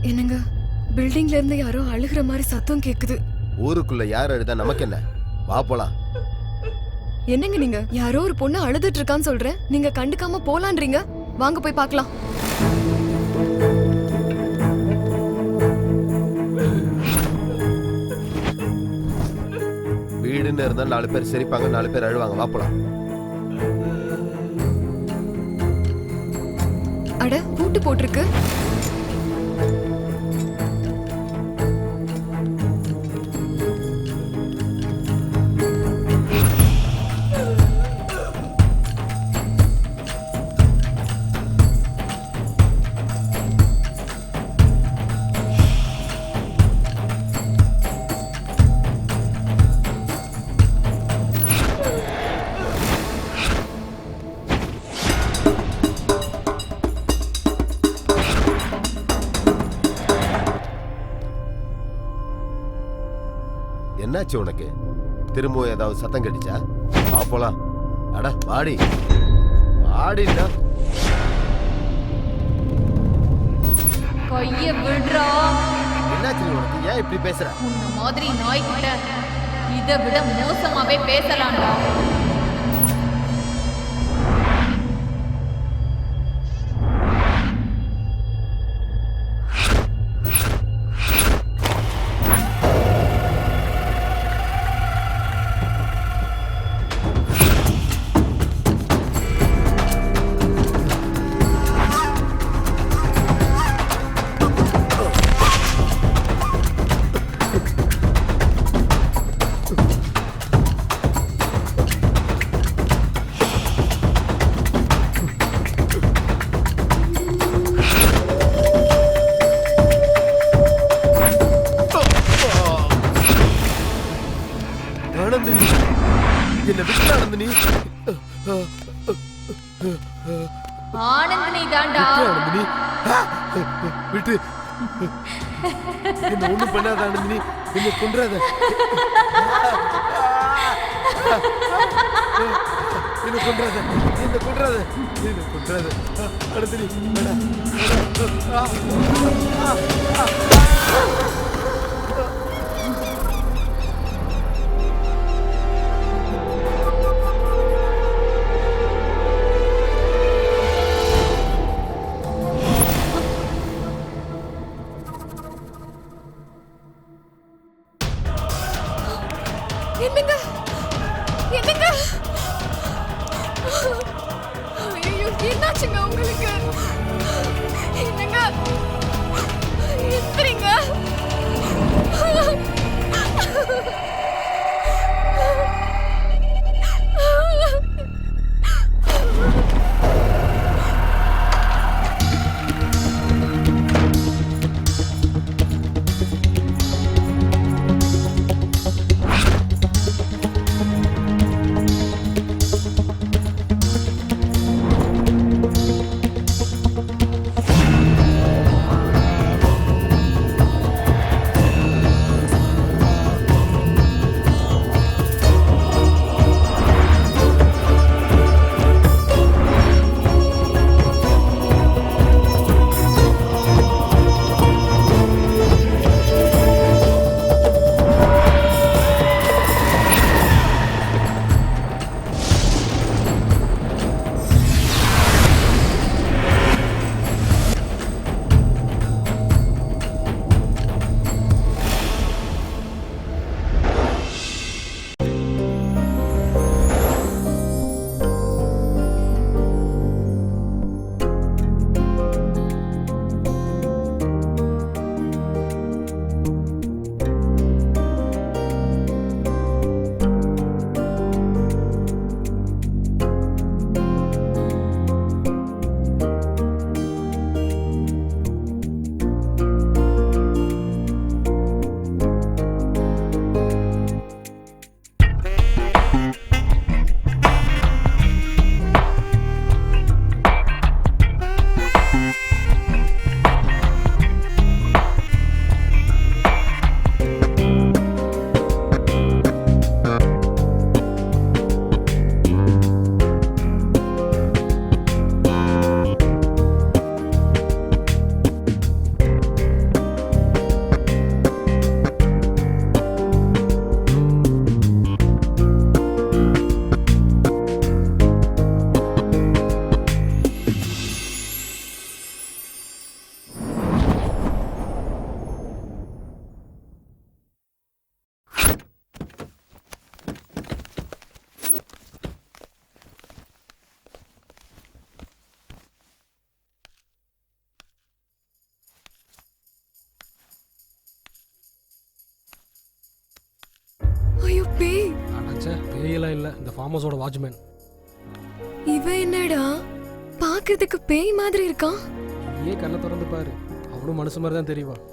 என்னங்க, பில்டிங்ல இருந்து யாரோ அழுகிற மாதிரி சத்தம் கேக்குது. ஊருக்குள்ள யார் அழுதா நமக்கு என்ன? வா போலாம். என்னங்க நீங்க, யாரோ ஒரு பொண்ணு அழுதுட்டு இருக்கான்னு சொல்றேன், நீங்க கண்டுக்காம போலான்றீங்க. வாங்க போய் பார்க்கலாம். வீடுன்னு இருந்தால் 4 பேர் சிரிப்பாங்க, 4 பேர் அழுவாங்க. வா போலாம். அட, பூட்டு போட்டிருக்கு. என்னாச்சு உனக்கு? திரும்பவும் ஏதாவது சத்தம் கட்டிச்சா? வா போலாம். அட வாடி வாடிடா. கைய விடுறா. என்னாச்சு உனக்கு? ஏன் இப்படி பேசுற? உன்ன மாதிரி நாய்கிட்ட இதை விட மோசமாவே பேசலாம்டா. என்ன விட்டு ஆனந்தினி. ஆனந்தினி தாண்டா. ஆனந்தினி விட்டு. என்ன ஒண்ணும் பண்ணாத ஆனந்தினி. என்ன கொன்றாத. என்ன கொன்றாத. என்ன கொன்றாத. என்ன கொன்றாத. ஆனந்தினி என்னங்க, என்னங்க, ஐயோ, என்னாச்சுங்க உங்களுக்கு? என்னங்க, எந்திரிங்க. பேய்லாம் இல்லை, இந்த ஃபார்ம் ஹவுஸோட வாட்ச்மேன். இவன் என்னடா பாக்குறதுக்கு பேய் மாதிரி இருக்கான். ஏன் கண்ணை திறந்து பாரு, அவனும் மனுஷன் மாதிரி தான் தெரியுவான்.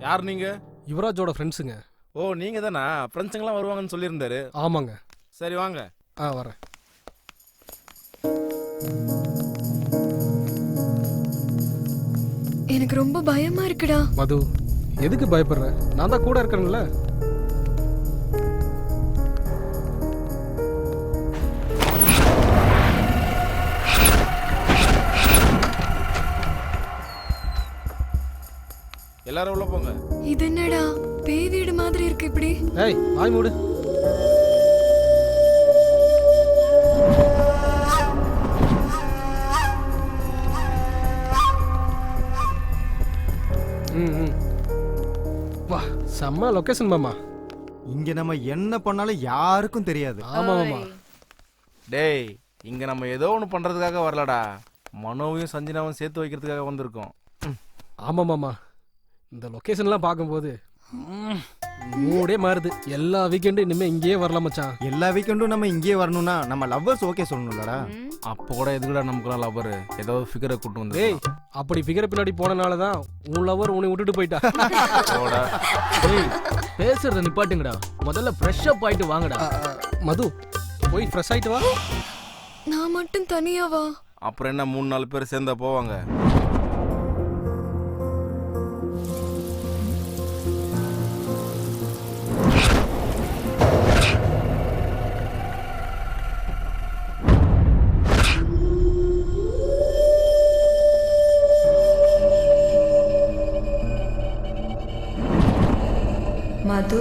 யார் நீங்க? யுவராஜோட ஃப்ரெண்ட்ஸுங்க. ஓ நீங்க தானா? ஃப்ரெண்ட்ஸுங்கெல்லாம் வருவாங்கன்னு சொல்லியிருந்தாரு. ஆமாங்க. சரி வாங்க. வரேன். எனக்கு ரொம்ப பயமா இருக்குடா. மது, எதுக்கு பயப்படுற? நான் தான் கூட இருக்கேன்ல. எல்லாரும் உள்ள போங்க. இது என்னடா பேய் வீடு மாதிரி இருக்கு இப்படி? ஏய் வாய் மூடு. வா, செம்ம லொகேஷன் மாமா. இங்க நம்ம என்ன பண்ணாலும் யாருக்கும் தெரியாது. ஆமா மாமா. டேய், இங்க நம்ம ஏதோ ஒன்று பண்றதுக்காக வரலடா, மனோவையும் சஞ்சனாவும் சேர்த்து வைக்கிறதுக்காக வந்திருக்கோம். ஆமா மாமா, இந்த லொகேஷன்லாம் பார்க்கும்போது மூடே மாறுது. எல்லா வீக்கெண்டும் இனிமே இங்கேயே வரலாம் மச்சான். எல்லா வீக்கெண்டும் நம்ம இங்கேயே வரணும்னா நம்ம லவ்வர்ஸ் ஓகே சொல்லணும்லடா. அப்போ கூட எதுக்குடா நமக்குலாம் லவர் ஏதோ ஃபிகரை கூட்டு வந்து. டேய், அப்படி ஃபிகரை பின்னாடி போனனால தான் உன் லவர் உன்னை விட்டுட்டு போயிட்டா. டேய், பேசுறத நிப்பாட்டுங்கடா. முதல்ல ஃப்ரெஷ் அப் ஆயிட்டு வாங்கடா. மது, போய் ஃப்ரெஷ் ஆயிட்டு வா. நான் மட்டும் தனியாவா? அப்புறம் என்ன 3-4 பேர் சேர்ந்தா போவாங்க. மது,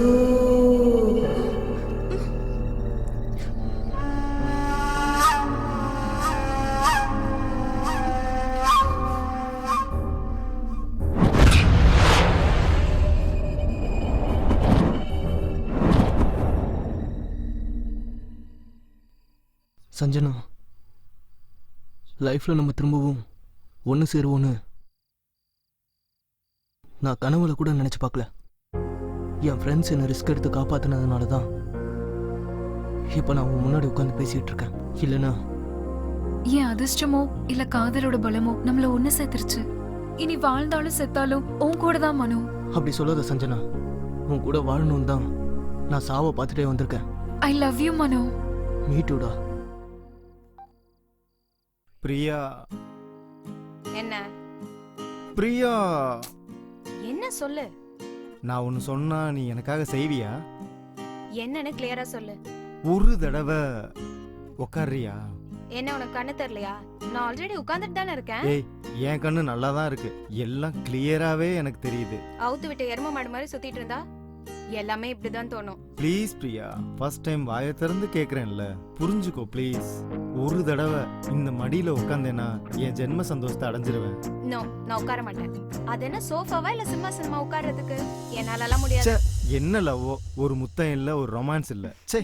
சஞ்சனா, லைஃப்ல நம்ம திரும்பவும் ஒன்று சேருவோன்னு நான் கனவுல கூட நினைச்சு பார்க்கல. என் ஃப்ரெண்ட்ஸ் என்னை ரிஸ்க் எடுத்து காப்பாத்தினதுனால தான் இப்போ நான் உன் முன்னாடி உட்காந்து பேசிட்டு இருக்கேன். இல்லைன்னா என் அதிர்ஷ்டமோ இல்ல காதலோட பலமோ நம்மள ஒண்ணு சேர்த்துருச்சு. இனி வாழ்ந்தாலும் செத்தாலும் உன் கூட தான் மனு. அப்படி சொல்லாத சஞ்சனா, உன் கூட வாழணும் தான் நான் சாவை பார்த்துட்டே வந்திருக்கேன். ஐ லவ் யூ மனு. மீட்டுடா. பிரியா. என்ன பிரியா, என்ன சொல்லு. நான் ஒன்னு சொன்னா நீ எனக்காக செய்வியா? என்னன்னு கிளியரா சொல்லு. ஒரு தடவை உக்காரியா? என்ன உனக்கு கண்ணு தெரியலையா? நான் ஆல்ரெடி உட்கார்ந்துட்டு தானே இருக்கேன். ஏய், என் கண்ணு நல்லா தான் இருக்கு, எல்லாம் கிளியராவே எனக்கு தெரியுது. அவுத்து விட்டு எரும மாடு மாதிரி சுத்திட்டு இருந்தா எல்லாமே இப்படிதான் தோணும். ப்ளீஸ் பிரியா, ஃபர்ஸ்ட் டைம் வாயை திறந்து கேக்குறேன்ல, புரிஞ்சுக்கோ ப்ளீஸ். ஒரு தடவை இந்த மடியில உட்காந்தேன்னா என் ஜென்ம சந்தோஷத்தை அடைஞ்சிருவேன். நோ, நான் உட்கார மாட்டேன். அது என்ன சோஃபாவா இல்ல சிம்மாசனமா உட்கார்றதுக்கு? என்னாலலாம் முடியாது. ச்சே, என்ன லவ்வோ, ஒரு முத்தம் இல்ல, ஒரு ரொமான்ஸ் இல்ல. சே.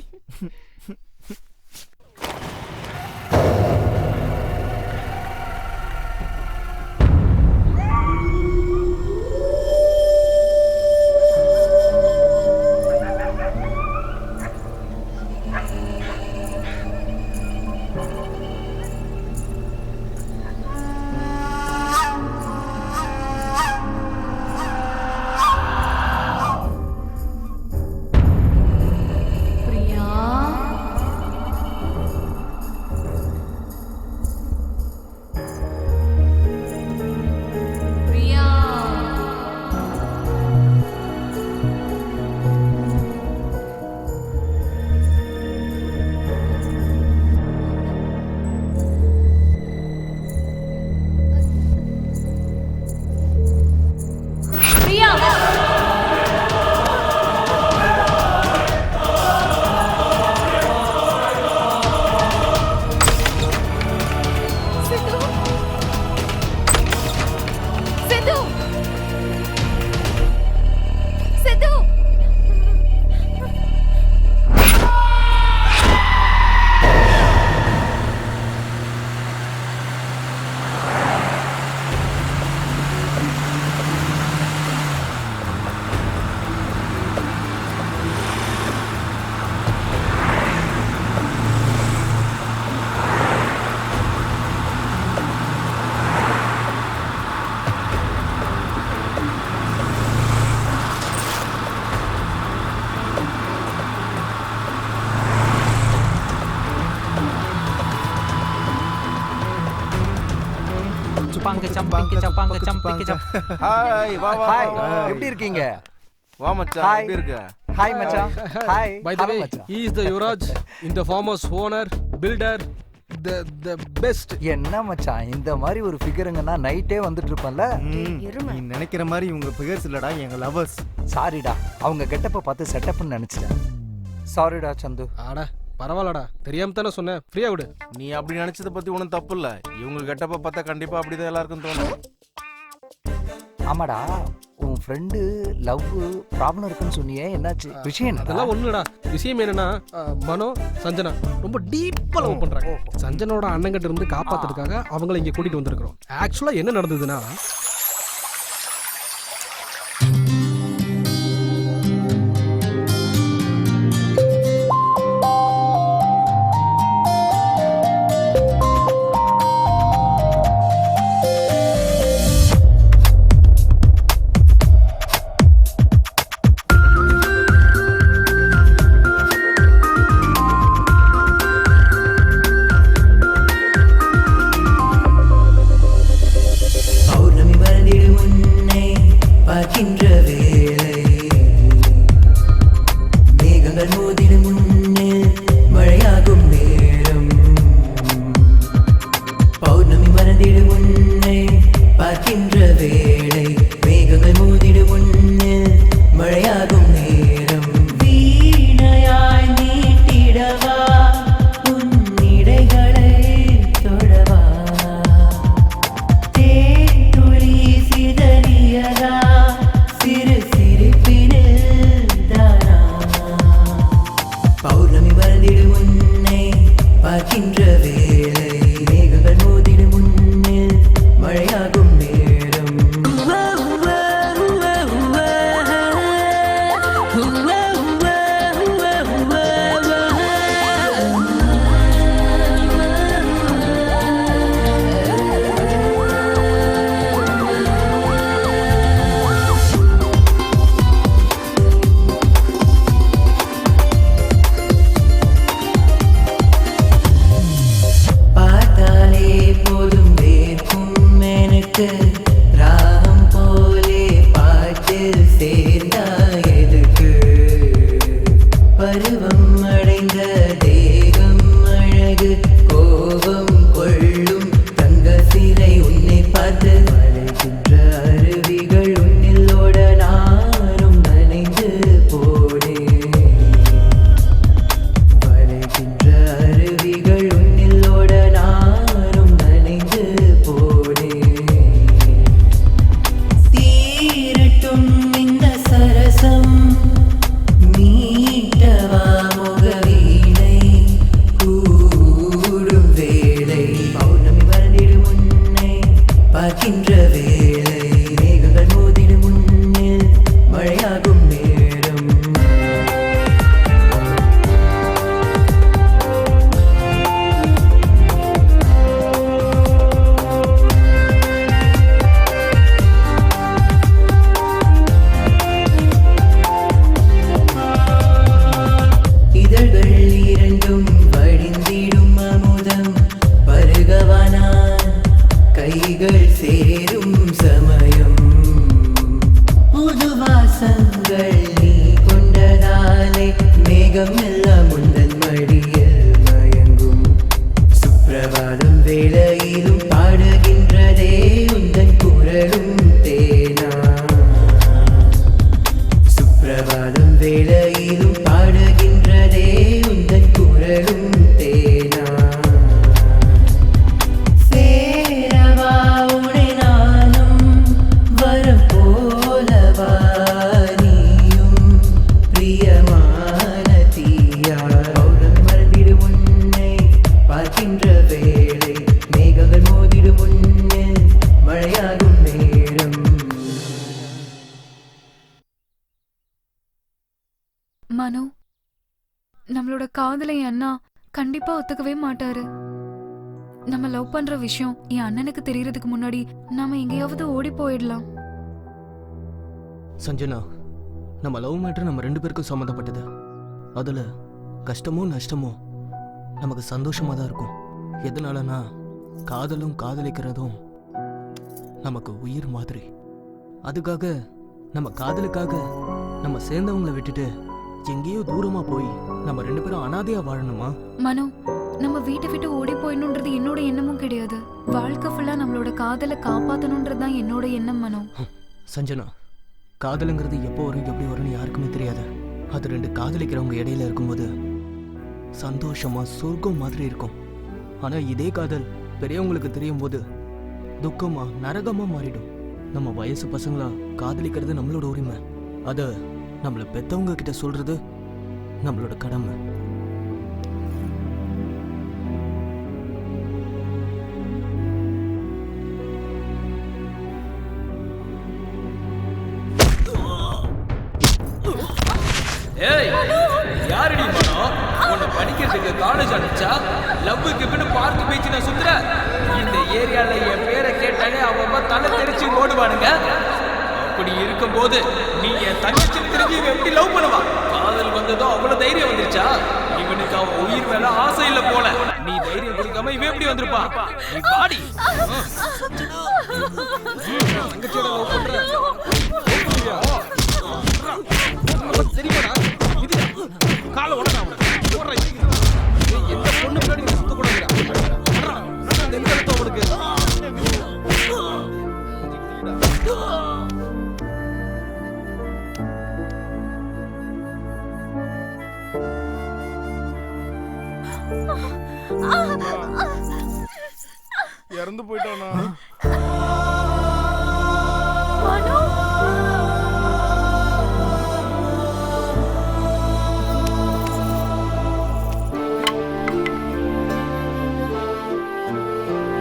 ஹாய் வா வா ஹாய் வா. எப்படி இருக்கீங்க? வா மச்சான் Hi. எப்படி இருக்க? ஹாய் மச்சான். Hi. By the way, he is the Yuvraj, in the farmer's owner, builder, the best. என்ன மச்சான் இந்த மாதிரி ஒரு ஃபிகருங்கன்னா நைட்டே வந்துட்டு இருப்பேன்ல. நீ நினைக்கிற மாதிரி இவங்க ஃபிகர்ஸ் இல்லடா, எங்க லவர்ஸ். சாரிடா, அவங்க கெட்டப்ப பார்த்து செட்டப்னு நினைச்சிட்டேன். சாரிடா சந்து. ஆடா பரவாயில்லடா, தெரியாம தானே சொன்னேன், ஃப்ரீயா விடு. நீ அப்படி நினைச்சத பத்தி ஒன்றும் தப்பு இல்ல. இவங்க கெட்டப்ப பார்த்தா கண்டிப்பா அப்படிதான் எல்லாருக்கும் தோணும். ஆமாடா, உன் ஃப்ரெண்டு லவ் ப்ராப்ளம் இருக்குன்னு சொன்னியே, என்னாச்சு? விஷயம் என்ன? அதெல்லாம் ஒண்ணுடா. விஷயம் என்னன்னா மனோ சஞ்சனா ரொம்ப டீப்பா லவ் பண்றாங்க. சஞ்சனோட அண்ணங்கிட்ட இருந்து காப்பாத்துறதுக்காக அவங்கள இங்க கூட்டிட்டு வந்திருக்கிறோம். ஆக்சுவலா என்ன நடந்ததுன்னா, மனு, நம்மளோட காதலை என் அண்ணா கண்டிப்பா ஒத்துக்கவே மாட்டாரு. நம்ம லவ் பண்ற விஷயம் என் அண்ணனுக்கு தெரியறதுக்கு முன்னாடி நாம எங்கேயாவது ஓடி போயிடலாம். சஞ்சனா, நம்ம லவ் மேட்டர் நம்ம 2 பேருக்கும் சம்மந்தப்பட்டது. அதுல கஷ்டமோ நஷ்டமோ நமக்கு சந்தோஷமா தான் இருக்கும். எதனாலனா காதலும் காதலிக்கிறதும் நமக்கு உயிர் மாதிரி. அதுக்காக நம்ம காதலுக்காக நம்ம சேர்ந்தவங்களை விட்டுட்டு எங்கேயோ தூரமா போய் நம்ம 2 பேரும் அனாதையா வாழணுமா? மனோ, நம்ம வீட்டை விட்டு ஓடி போயிடணுன்றது என்னோட எண்ணமும் கிடையாது. வாழ்க்கை ஃபுல்லா நம்மளோட காதலை காப்பாத்தணுன்றது தான் என்னோட எண்ணம் மனோ. சஞ்சனா, காதலுங்கிறது எப்போ வரும் எப்படி வரும்னு யாருக்குமே தெரியாது. அது 2 காதலிக்கிறவங்க இடையில இருக்கும்போது சந்தோஷமா சொர்க்கம் மாதிரி இருக்கும். ஆனா இதே காதல் பெரியவங்களுக்கு தெரியும் போது துக்கமா நரகமா மாறிடும். நம்ம வயசு பசங்களா காதலிக்கிறது நம்மளோட உரிமை. அத நம்மள பெத்தவங்க கிட்ட சொல்றது நம்மளோட கடமை. ஏய், யாரடி மனோ உன்னை படிக்கிறதுக்கு காலேஜ் அனுப்பிச்சா? லவ்வுக்கு பின்னு பார்க் பீச் நான் சுத்துற. இந்த ஏரியால என் பேரை கேட்டாலே அவங்க தலை தெரிச்சு ஓடுவானுங்க. அப்படி இருக்கும்போது நீ என் தங்கச்சி திரும்பி எப்படி லவ் பண்ணுவா? காதல் வந்ததும் அவ்வளவு தைரியம் வந்துருச்சா? இவனுக்கு அவன் உயிர் மேல ஆசை இல்ல போல. நீ தைரியம் கொடுக்காம இவன் எப்படி வந்திருப்பா? நீ பாடி தங்கச்சியோட லவ் பண்ற தெரியுமாடா? இது காலை உடனே எந்த பொண்ணு பின்னாடி சுத்த கூடாது. அவனுக்கு இறந்து போயிட்டானா?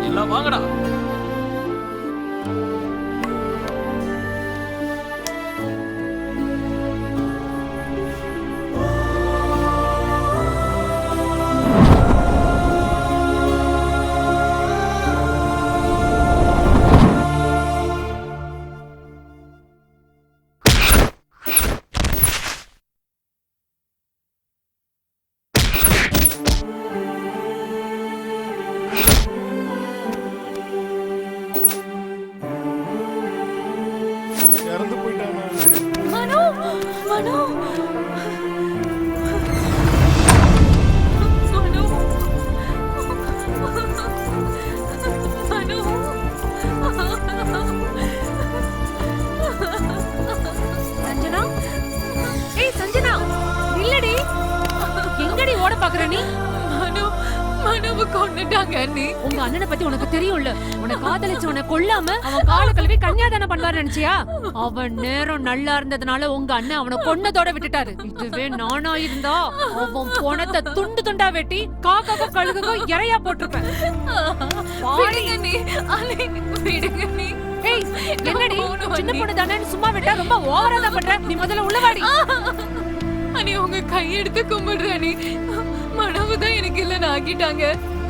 எல்லாம் வாங்கடா. இறந்து போயிட்டானா? மனோ, மனோ, சஞ்சனா, ஏய் சஞ்சனா, நில்லடி. எங்கடி ஓட பாக்குற நீ? மனோவை கொன்னுட்டாங்க அண்ணி. உங்க அண்ணனை பத்தி உனக்கு தெரியும்ல. உன்னை காதலிச்சவனை கொல்லாம அவன் கால கழுவி கன்னியாதானம் பண்ணுவாரு நினைச்சியா? அவன் நேரம் நல்லா இருந்ததுனால உங்க அண்ணன் அவனை கொன்னதோட விட்டுட்டாரு. இதுவே நானா இருந்தா அவன் போனத்தை துண்டு துண்டா வெட்டி காக்காக்கும் கழுகுக்கும் இறையா போட்டிருப்பேன். ஏய், என்னடி சின்ன பொண்ணு தானே சும்மா விட்டா ரொம்ப ஓவரா தான் பண்ற. நீ முதல்ல உள்ளவாடி. அண்ணி உங்க கையெடுத்து கும்பிடுற அண்ணி. மனோவை தான் எனக்கு இல்லைன்னு ஆக்கிட்டாங்க.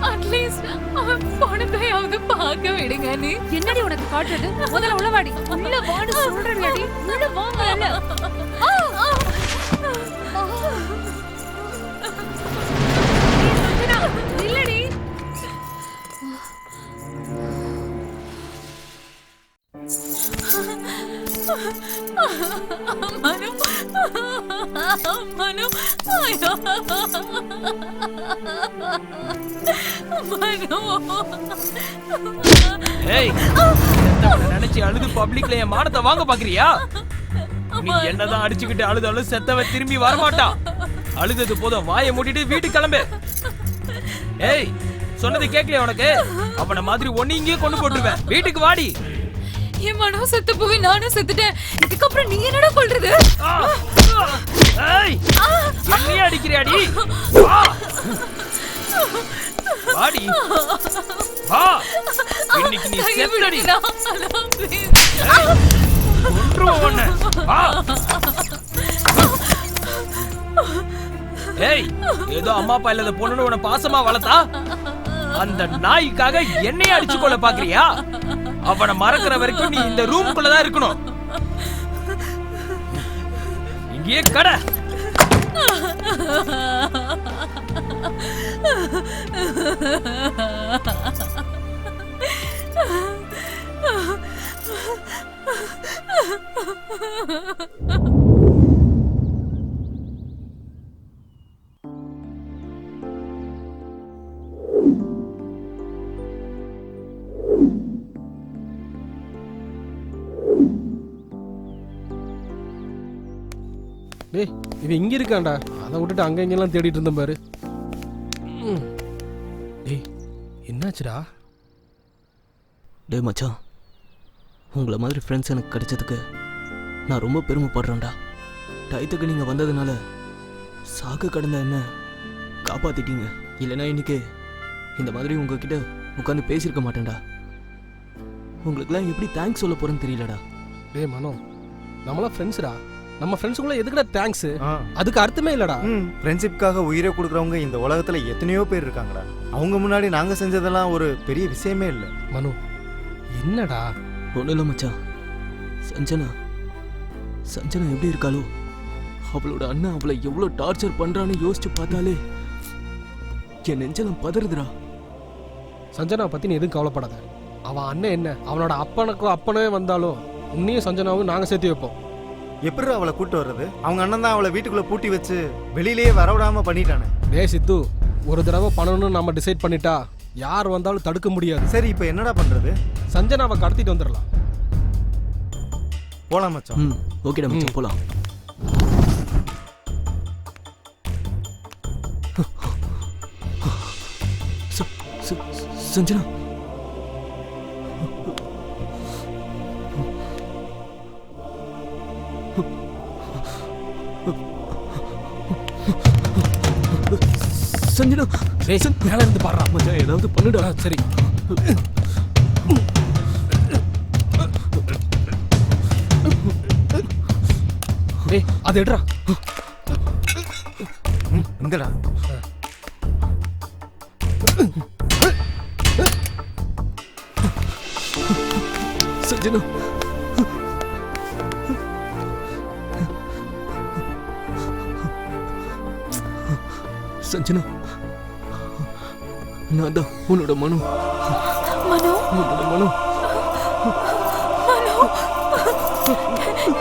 அட்லீஸ்ட் அவன் பணத்தையாவது பார்க்க விடுங்க அண்ணி. என்னடி உனக்கு காட்டுறது? முதல்ல உள்ளவாடி. உள்ள வாடு சொல்றேன்லடி. உள்ள வாங்கல. இல்லடி. மனோ, மனோ, ஐயோ. ஏய், நினைச்சு அழுது பப்ளிக்ல என் மானத்தை வாங்க பாக்குறியா? நீ என்னதான் அடிச்சுக்கிட்டு அழுதாலும் செத்தவன் திரும்பி வரமாட்டான். அழுதது போதும், வாயை மூடிட்டு வீட்டுக்கு கிளம்பு. ஏய், சொன்னது கேட்கலையா உனக்கு? அவன மாதிரி ஒண்ணு இங்கேயே கொண்டு போட்டுருவேன். வீட்டுக்கு வாடி. என் மனோ செத்து போய் நானும் செத்துட்டேன். இதுக்கப்புறம் நீ என்னடா கொள்றது? ஏய், என்னைய அடிக்கிறியாடி? வாடி, வா. இன்னைக்கு நீ செத்தடி. கொன்றுவோம் உன்னை. வா. ஏய், ஏதோ அம்மா அப்பா இல்லாத பொண்ணுன்னு உன்னை பாசமா வளர்த்தா அந்த நாய்க்காக என்னைய அடிச்சு கொள்ள பாக்குறியா? அவனை மறக்கிற வரைக்கும் நீ இந்த ரூம்குள்ளதான் இருக்கணும். இங்கேயே கடை. டேய் இவன் இங்க இருக்கான்டா, அதை விட்டுட்டு அங்க இங்கெல்லாம் தேடிட்டு இருந்தேன் பாரு. டேய் என்னாச்சுடா? டே மச்சான், உங்களை மாதிரி ஃப்ரெண்ட்ஸ் எனக்கு கிடைச்சதுக்கு நான் ரொம்ப பெருமைப்படுறேன்டா. டயத்துக்கு நீங்கள் வந்ததுனால சாக்கு கடந்த என்ன காப்பாற்றிட்டீங்க. இல்லைனா இன்னைக்கு இந்த மாதிரி உங்ககிட்ட உட்காந்து பேசியிருக்க மாட்டேன்டா. உங்களுக்குலாம் எப்படி தேங்க்ஸ் சொல்ல போகிறேன்னு தெரியலடா. டேய் மனோ, நம்மளாம் ஃப்ரெண்ட்ஸ்டா. நம்ம ஃப்ரெண்ட்ஸுக்குள்ள எதுக்குடா தேங்க்ஸ்? அதுக்கு அர்த்தமே இல்லடா. ஃப்ரெண்ட்ஷிப்காக உயிரை கொடுக்குறவங்க இந்த உலகத்துல எத்தனையோ பேர் இருக்காங்கடா. அவங்க முன்னாடி நாங்க செஞ்சதெல்லாம் ஒரு பெரிய விஷயமே இல்லை. மனு என்னடா? ஒன்றும் இல்லை மச்சான். சஞ்சனா எப்படி இருக்காளோ, அவளோட அண்ணன் அவளை எவ்வளோ டார்ச்சர் பண்றான்னு யோசிச்சு பார்த்தாலே என் நெஞ்சலம் பதறுதுடா. சஞ்சனா பத்தி நீ எதுவும் கவலைப்படாத. அவன் அண்ணன் என்ன, அவனோட அப்பனே வந்தாலும் உன்னையும் சஞ்சனாவும் நாங்க சேர்த்து வைப்போம். எப்படி அவளை கூட்டு வர்றது? அவங்க அண்ணன் தான் அவளை வீட்டுக்குள்ள பூட்டி வச்சு வெளியிலேயே வரவிடாம பண்ணிட்டானே. டேய் சித்து, ஒரு தடவை பண்ணணும்னு நம்ம டிசைட் பண்ணிட்டா யார் வந்தாலும் தடுக்க முடியாது. சரி, இப்போ என்னடா பண்றது? சஞ்சனாவை கடத்திட்டு வந்துடலாம். போலாம் மச்சான். ஓகேடா மச்சான், போலாம். சஞ்சனா, சஞ்சனா, மேல இருந்து பாடுறா மச்சான், ஏதாவது பண்ணுடா. சரி டேய் அது எடுறா. இந்தடா. சஞ்சனா, சஞ்சனா, நான் தான் உன்னோட மனு. உன்னோட மனு.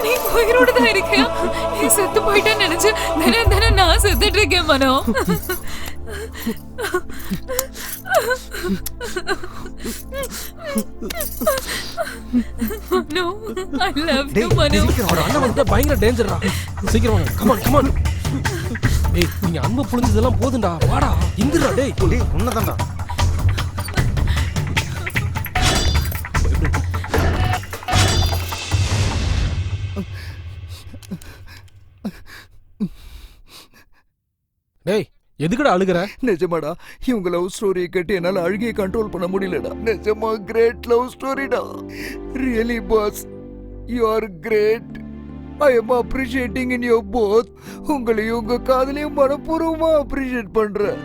நீ உயிரோட தான் இருக்கியா? நீ செத்து போயிட்டேன்னு நினைச்சு தினம் நான் செத்துட்டு இருக்கேன் மனோ. மனோ, I love you மனோ. அவரோட அண்ணன் வந்து பயங்கர டேஞ்சர்டா. சீக்கிரம் வாங்க. Come on come on. டேய் நீங்க அன்பு புளிஞ்சதெல்லாம் போதும்டா. வாடா. இந்துடா டேய். டேய் உன்னதான்டா. டேய் எதுக்குடா அழுகுற? நிஜமாடா, இவங்க லவ் ஸ்டோரியை கேட்டு என்னால அழுகையை கண்ட்ரோல் பண்ண முடியலடா. நிஜமா கிரேட் லவ் ஸ்டோரிடா. Really boss, you are great. I am appreciating in your both. உங்களையும் உங்க காதலையும் மனப்பூர்வமா அப்ரிஷியேட் பண்றேன்.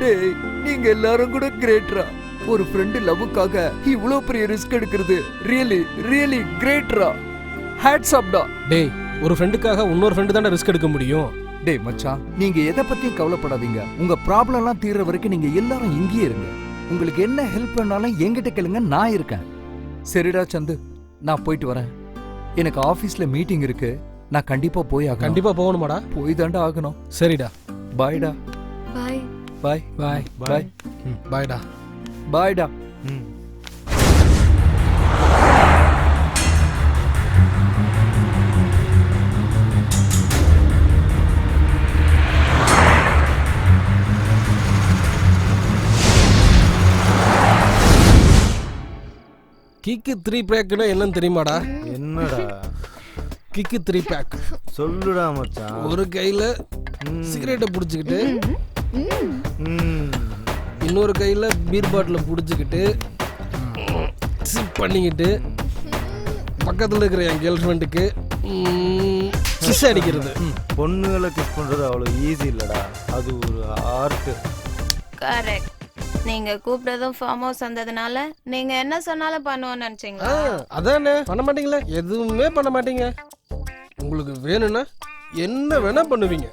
டேய், நீங்க எல்லாரும் கூட கிரேட்ரா. ஒரு ஃப்ரெண்டு லவ்வுக்காக இவ்வளோ பெரிய ரிஸ்க் எடுக்கிறது ரியலி ரியலி கிரேட்ரா. ஹேட்ஸ் அப் டா. டேய் ஒரு ஃப்ரெண்டுக்காக இன்னொரு ஃப்ரெண்டு தானே ரிஸ்க் எடுக்க முடியும். டேய் மச்சான், நீங்க எதை பத்தியும் கவலைப்படாதீங்க. உங்க ப்ராப்ளம் எல்லாம் தீர்ற வரைக்கும் நீங்க எல்லாரும் இங்கேயே இருங்க. உங்களுக்கு என்ன ஹெல்ப் வேணாலும் என்கிட்ட கேளுங்க, நான் இருக்கேன். சரிடா சந்து, நான் போயிட்டு வரேன். எனக்கு ஆபீஸ்ல மீட்டிங் இருக்கு. நான் கண்டிப்பா போய் ஆகணும். கண்டிப்பா போகணுமாடா? போய் தாண்டா ஆகணும். சரிடா. பாய்டா. பாய் பாய் பாய் பாய் பாய்டா. பாய்டா. கிக்கு 3 பேக்னா என்னன்னு தெரியுமாடா? என்னடா கிக்கு 3 பேக்? சொல்லுடா மச்சான். ஒரு கையில சிகரெட்டை புடிச்சுக்கிட்டு, இன்னொரு கையில பீர் பாட்டில புடிச்சுக்கிட்டு சிப் பண்ணிக்கிட்டு, பக்கத்துல இருக்கிற என் கேர்ள் ஃப்ரெண்டுக்கு கிஸ் அடிக்கிறது. பொண்ணுகளை கிஸ் பண்றது அவ்வளவு ஈஸி இல்லடா, அது ஒரு ஆர்ட். கரெக்ட். நீங்க கூப்பிட்டதும் ஃபார்ம் ஹவுஸ் வந்ததுனால நீங்க என்ன சொன்னாலும் பண்ணுவோம்னு நினைச்சீங்களா? அதானே, பண்ண மாட்டீங்களா? எதுவுமே பண்ண மாட்டீங்க. உங்களுக்கு வேணும்னா என்ன வேணா பண்ணுவீங்க.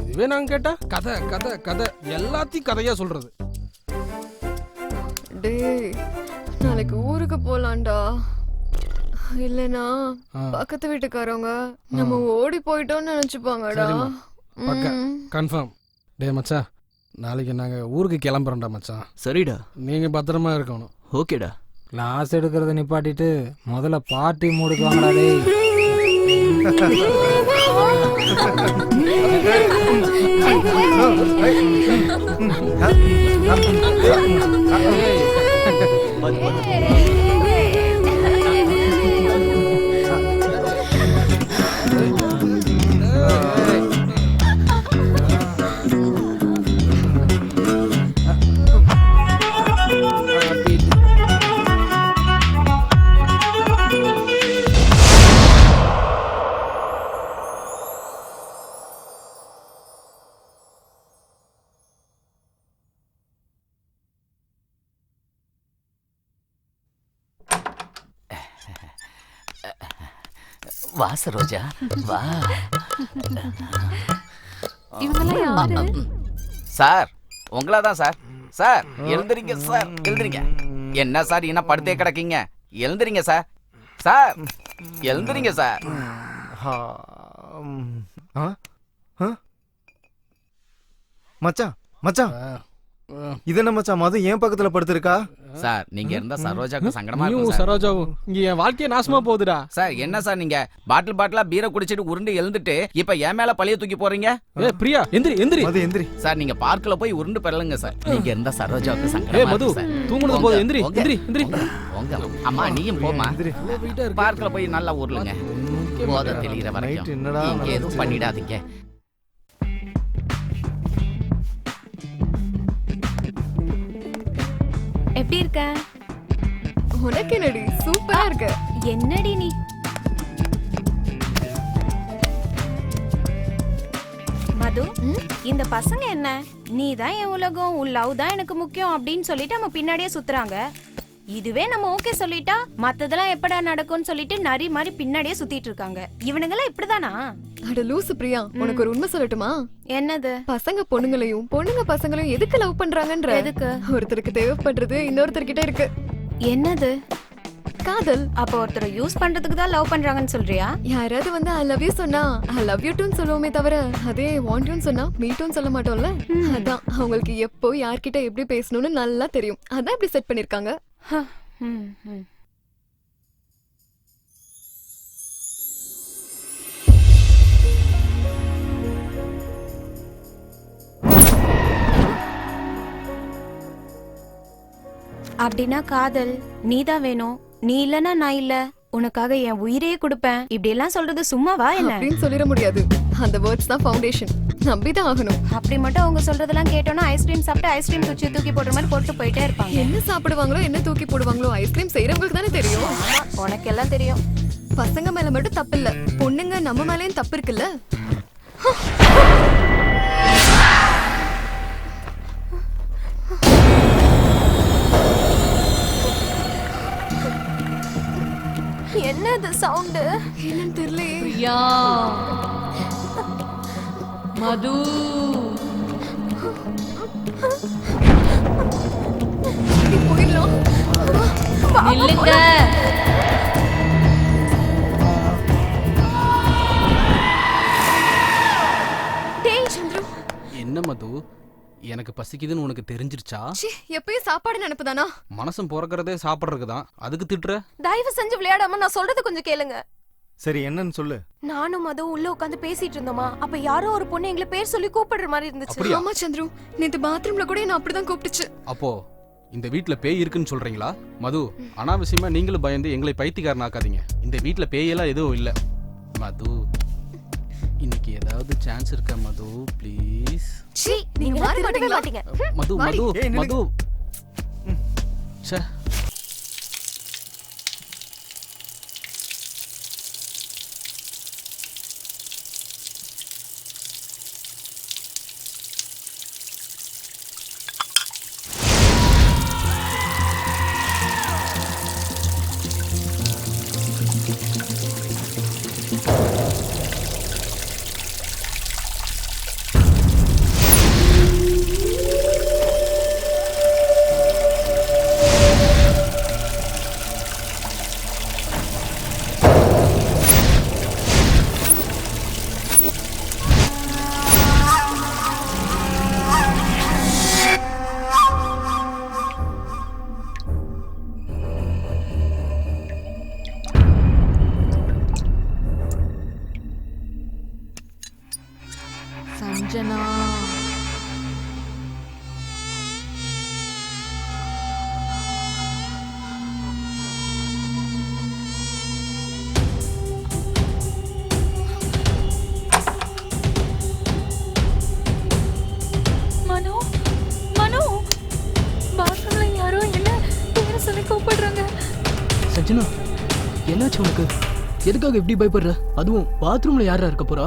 இதுவே நாங்க கேட்டா கதை கதை கதை எல்லாத்தையும் கதையா சொல்றது. டேய் நாளைக்கு ஊருக்கு போலாம்டா. இல்லனா பக்கத்து வீட்டுக்காரவங்க நம்ம ஓடி போயிட்டோம்னு நினைச்சுப்பாங்கடா. கன்ஃபார்ம். டேய் மச்சான், நாளைக்கு நாங்க ஊருக்கு கிளம்புறோம்டா மச்சான். சரிடா. நீங்க பத்திரமா இருக்கணும். ஓகேடா. கிளாஸ் எடுக்கிறத நிப்பாட்டிட்டு முதல்ல பார்ட்டி மூடுக்கு வாங்கடா டேய். வா சரோஜா வா. சார் உங்களா தான் சார். சார் எழுந்துறீங்க சார், எழுந்துறீங்க. என்ன சார் என்ன படுத்தே கிடக்கீங்க? எழுந்துறீங்க சார். சார் எழுந்துறீங்க சார். மச்சான் மச்சான், இது என்ன மச்சான் மது ஏன் பக்கத்துல படுத்திருக்கா? சார் நீங்க இருந்தா சரோஜாக்கு சங்கடமா நீயும் இருக்கும் சார். சரோஜாவும் இங்க என் வாழ்க்கையே நாசமா போகுதுடா. சார் என்ன சார் நீங்க பாட்டிலா பீரை குடிச்சிட்டு உருண்டு எழுந்துட்டு இப்ப என் மேல பழிய தூக்கி போறீங்க? ஏய் பிரியா எந்திரி எந்திரி. மது எந்திரி. சார் நீங்க பார்க்ல போய் உருண்டு பெறலுங்க சார். நீங்க இருந்தா சரோஜாவுக்கு ஏய் சங்கடமா மது, இருக்கும் சார். தூங்குனது போது எந்திரி எந்திரி எந்திரி. உங்க அம்மா நீயும் போமா. பார்க்ல போய் நல்லா உருளுங்க. போத தெளிகிற வரைக்கும் நீங்க எதுவும் பண்ணிடாதீங்க. எப்படி இருக்க? உனக்கு என்னடி சூப்பரா இருக்க. என்னடி நீ? மது, இந்த பசங்க என்ன நீ தான் என் உலகம், உன் லவ் தான் எனக்கு முக்கியம் அப்படின்னு சொல்லிட்டு நம்ம பின்னாடியே சுத்துறாங்க. இதுவே நம்ம ஓகே சொல்லிட்டா மத்ததெல்லாம் எப்படா நடக்கும்னு சொல்லிட்டு நரி மாதிரி பின்னாடியே சுத்திட்டு இருக்காங்க. இவனுங்கெல்லாம் இப்படிதானா? அட லூசு பிரியா, உனக்கு ஒரு உண்மை சொல்லட்டுமா? என்னது? பசங்க பொண்ணுங்களையும் பொண்ணுங்க பசங்களையும் எதுக்கு லவ் பண்றாங்கன்ற. எதுக்கு? ஒருத்தருக்கு தேவைப்படுறது இன்னொருத்தர்கிட்ட இருக்கு. என்னது? காதல். அப்ப ஒருத்தரை யூஸ் பண்றதுக்கு தான் லவ் பண்றாங்கன்னு சொல்றியா? யாராவது வந்து ஐ லவ் யூ சொன்னா ஐ லவ் யூ டூன்னு சொல்லுவோமே தவிர அதே வாண்ட் யூன்னு சொன்னா மீ டூன்னு சொல்ல மாட்டோம்ல. அதான் அவங்களுக்கு எப்போ யார்கிட்ட எப்படி பேசணும்னு நல்லா தெரியும். அதான் இப்படி செட் பண்ணிருக்காங்க. அப்படின்னா காதல் நீதான் வேணும், நீ இல்லனா நான் இல்ல, உனக்காக என் உயிரையே கொடுப்பேன் இப்படி எல்லாம் சொல்றது சும்மாவா என்ன? அப்படின்னு சொல்லிட முடியாது. அந்த வேர்ட்ஸ் தான் ஃபவுண்டேஷன். நம்பிதான் ஆகணும். அப்படி மட்டும் அவங்க சொல்றதெல்லாம் கேட்டோம்னா ஐஸ்கிரீம் சாப்பிட்டு ஐஸ்கிரீம் தூக்கி போடுற மாதிரி போட்டு போயிட்டே இருப்பாங்க. என்ன சாப்பிடுவாங்களோ என்ன தூக்கி போடுவாங்களோ ஐஸ்கிரீம் செய்யறவங்களுக்கு தானே தெரியும். உனக்கு எல்லாம் தெரியும். பசங்க மேல மட்டும் தப்பு இல்ல, பொண்ணுங்க நம்ம மேலயும் தப்பு இருக்குல்ல. என்னது சவுண்ட்? என்னன்னு தெரியலையே. பிரியா, மது, போயிடலாம். நில்லுங்க. என்ன மது, எனக்கு பசிக்குதுன்னு உனக்கு தெரிஞ்சிருச்சா? எப்பயும் சாப்பாடு நினைப்புதானா? மனசும் பிறக்கிறதே சாப்பிட்றதுக்கு தான், அதுக்கு திட்டுற? தயவு செஞ்சு விளையாடாம நான் சொல்றது கொஞ்சம் கேளுங்க. சரி என்னன்னு சொல்லு. நானும் அதுவும் உள்ள உட்காந்து பேசிட்டு இருந்தோமா, அப்ப யாரோ ஒரு பொண்ணு எங்களை பேர் சொல்லி கூப்பிடுற மாதிரி இருந்துச்சு. ஆமா சந்துரு, நேத்து பாத்ரூம்ல கூட என்ன அப்படிதான் கூப்பிட்டுச்சு. அப்போ இந்த வீட்ல பேய் இருக்குன்னு சொல்றீங்களா? மது, அனாவசியமா நீங்களும் பயந்து எங்களை பைத்தியக்காரனாக்காதீங்க. இந்த வீட்ல பேயெல்லாம் எதுவும் இல்ல. மது, இன்னைக்கு ஏதாவது சான்ஸ் இருக்கா மது? ப்ளீஸ். நீங்க மாற மாட்டீங்க. மது மது மது. ச்சே. சொல்லி கூப்பிடுறாங்க. சஞ்சனா, என்னாச்சு உனக்கு? எதுக்காக இப்படி பயப்படுற? அதுவும் பாத்ரூம்ல யாரா இருக்க போறா?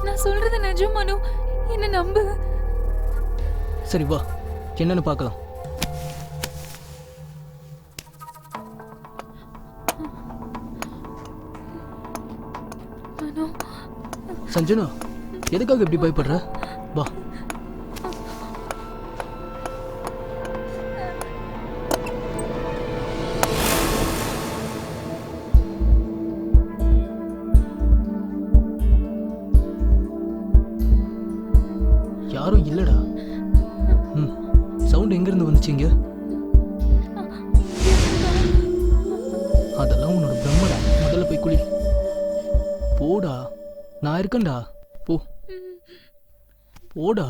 நான் சொல்றது நிஜம் மனு, என்ன நம்பு. சரி வா, என்னன்னு பார்க்கலாம். மனு, சஞ்சனா, எதுக்காக இப்படி பயப்படுற? வா. யாரும் இல்லடா. சவுண்ட் எங்க இருந்து வந்துச்சீங்க? அதெல்லாம் உன்னோட பிரம்மடா. முதல்ல போய் குளி. போடா, நான் இருக்கேன்டா. போ போடா.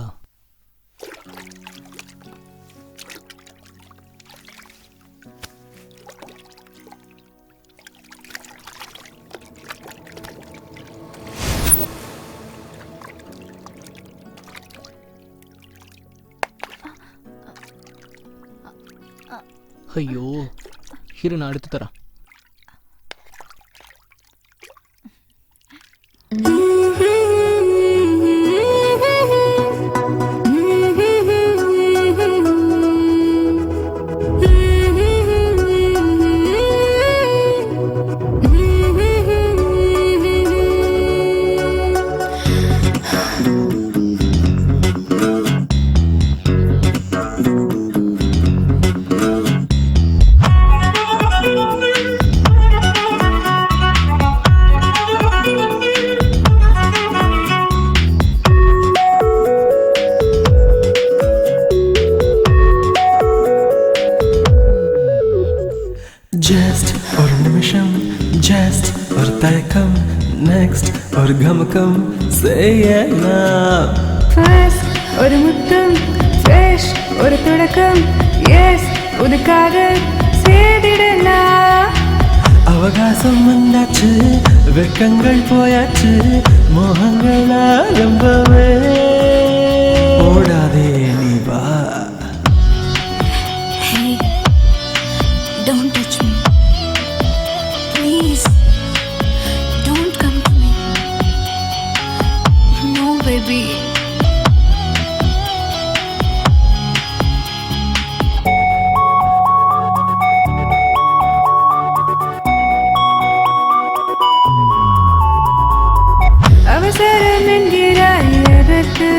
ஐயோ, இரு நான் எடுத்து தரேன். ஜஸ்ட் ஒரு நிமிஷம், ஜஸ்ட் ஒரு தயக்கம், நெக்ஸ்ட் ஒரு கமக்கம் செய்யலாம். ஃபர்ஸ்ட் ஒரு முத்தம், ஃப்ரெஷ் ஒரு தொடக்கம், எஸ் புது காதல் செய்திடலாம். அவகாசம் வந்தாச்சு, வெட்கங்கள் போயாச்சு, மோகங்கள் ஆரம்பமே. ஓடாதே நீ வா. Hey, don't touch me. Please, don't come to me. No, baby. அவசரம் என்கிறாய் எதற்கு?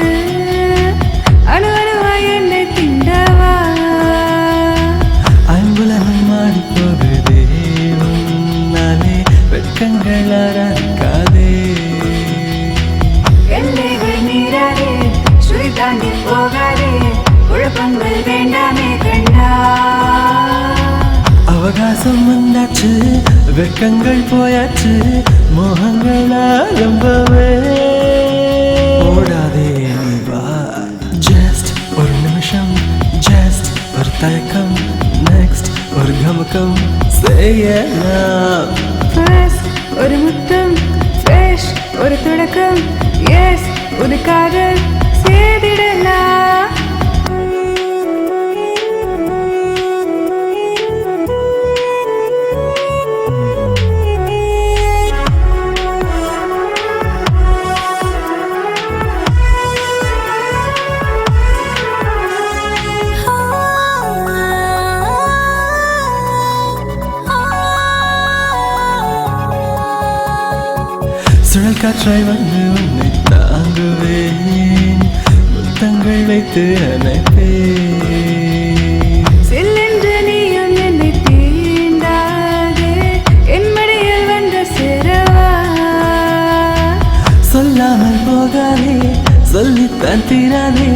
அணு அணுவாய் என்னை திண்டவா? அன்புலகம் மாறி போகுதே, உன்னாலே வெட்கங்கள் அறக்காதே. எல்லைகள் மீறாதே, சுழி தாண்டி போகாதே, குழப்பங்கள் வேண்டாமே கண்ணா. அவகாசம் வந்தாச்சு, வெட்கங்கள் போயாச்சு, மோகங்கள் ஆரம்பமே. ஓடாதே நீ வா. ஜஸ்ட் ஒரு நிமிஷம், ஜஸ்ட் ஒரு தயக்கம், நெக்ஸ்ட் ஒரு கமக்கம் செய்யலாம். ஃபர்ஸ்ட் ஒரு முத்தம், ஃப்ரெஷ் ஒரு தொடக்கம், எஸ் புது காதல் செய்திடலாம். சுழல் காற்றாய் வந்து உன்னை தாங்குவேன், முத்தங்கள் வைத்து அணைப்பேன். சில்லென்று நீயும் என்னை தீண்டாதே, என் மடியில் வந்து சேரவா? சொல்லாமல் போகாதே, சொல்லித்தான் தீராதே,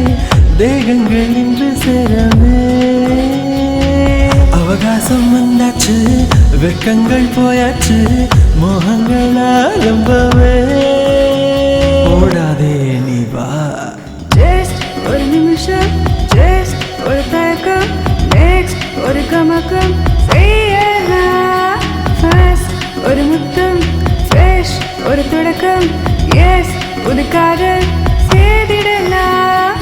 தேகங்கள் இன்று சேரவே. அவகாசம் வந்தாச்சு, வெட்கங்கள் போயாச்சு, மோகங்கள் ஆரம்பமே. ஓடாதே நீ வா. ஜஸ்ட் ஒரு நிமிஷம், ஜஸ்ட் ஒரு தயக்கம், நெக்ஸ்ட் ஒரு கமக்கம் செய்யலாம். ஃபர்ஸ்ட் ஒரு முத்தம், ஃப்ரெஷ் ஒரு தொடக்கம், எஸ் புது காதல் செய்திடலாம்.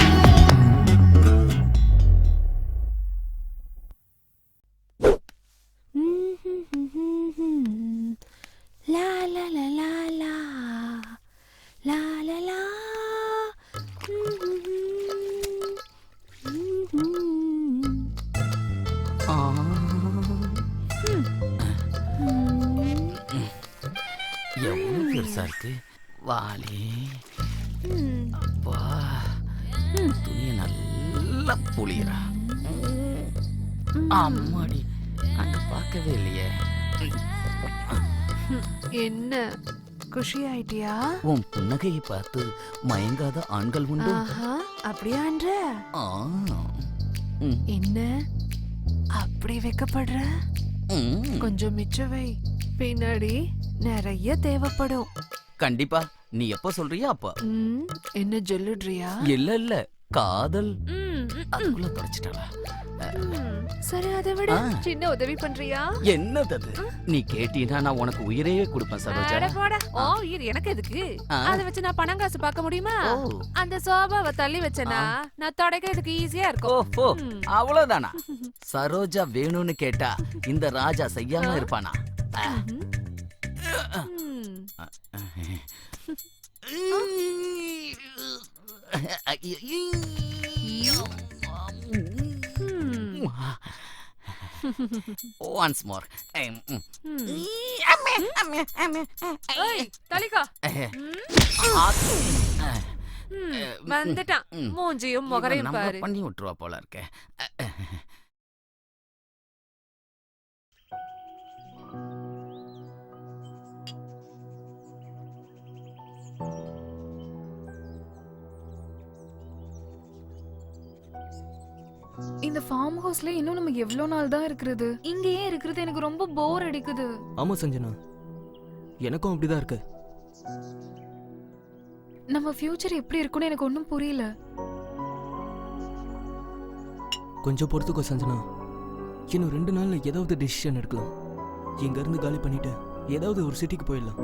லேசா இருக்கு. வாலி அப்பா துணியை நல்லா புளியறா. அம்மாடி அங்க பார்க்கவே இல்லையே. என்ன குஷி ஆயிட்டியா? உன் புன்னகையை பார்த்து மயங்காத ஆண்கள் உண்டு. அப்படியான்ற ஆ. என்ன அப்படி வைக்கப்படுற? கொஞ்சம் மிச்ச வை, பின்னாடி நிறைய தேவைப்படும். கண்டிப்பா. நீ எப்ப சொல்றியா அப்ப. என்ன ஜொல்லுட்றியா? இல்ல காதல் அதுக்குள்ள தொலைச்சிட்டாளா? சரி, அதை விட சின்ன உதவி பண்றியா? என்னது அது? நீ கேட்டீனா நான் உனக்கு உயிரையே கொடுப்பேன் சரோஜா. அட போடா. உயிர் எனக்கு எதுக்கு? அத வச்சு நான் பணம் காசு பார்க்க முடியுமா? அந்த சோபாவை தள்ளி வச்சனா நான் தொடக்கிறதுக்கு ஈஸியா இருக்கும். ஓ அவ்வளவுதானா? சரோஜா வேணும்னு கேட்டா இந்த ராஜா செய்யாம இருப்பானா? Once more. தலிகா வந்துட்டான். மூஞ்சியும் முகரையும் பாரு. பண்ணி விட்டுருவா போல இருக்க. இந்த ஃபார்ம் ஹவுஸ்ல இன்னும் நம்ம எவ்வளவு நாள் தான் இருக்கிறது? இங்கேயே இருக்கிறது எனக்கு ரொம்ப போர் அடிக்குது. ஆமா சஞ்சனா, எனக்கும் அப்படிதான் இருக்கு. நம்ம ஃபியூச்சர் எப்படி இருக்கும்னு எனக்கு ஒன்றும் புரியல. கொஞ்சம் பொறுத்துக்கோ சஞ்சனா. இன்னும் 2 நாள்ல ஏதாவது டிசிஷன் எடுக்கலாம். இங்க இருந்து காலி பண்ணிட்டு ஏதாவது ஒரு சிட்டிக்கு போயிடலாம்.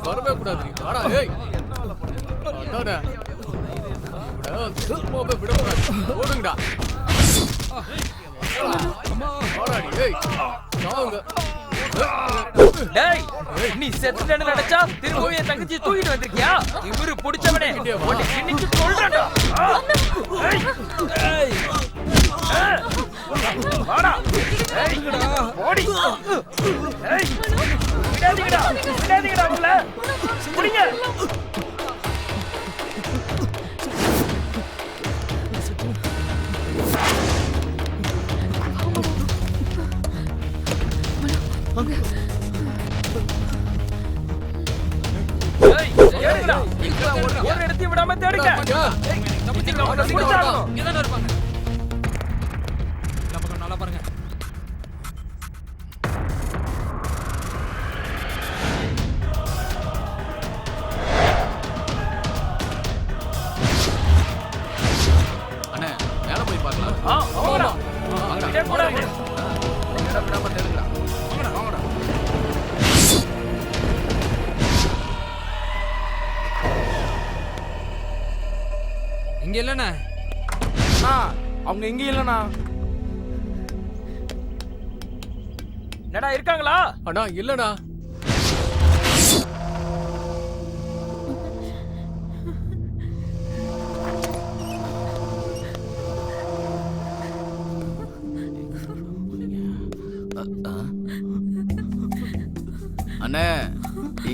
வரவே கூடாது. ஓடுங்கடா. டேய், நீ செத்துட்டேன்னு நினைச்சா திரும்பவும் என் தங்கச்சி தூக்கிட்டு வந்திருக்கியா? இவரு பிடிச்சவனே உன்னை கிண்ணிச்சு கொல்றேன்டா. வாடா. ஓடி. விடாதீங்கடா உள்ள. புடிங்க. ஒரு இடத்தையும் விடாம தேடுங்க. நல்லா பாருங்க. அண்ணே மேல போய் பார்க்கலாம். விடாம தேடுங்கடா. இங்க இல்லண்ணா. அவங்க எங்க இல்லண்ணா. என்னடா இருக்காங்களா? அண்ணா இல்லண்ணா. அண்ணே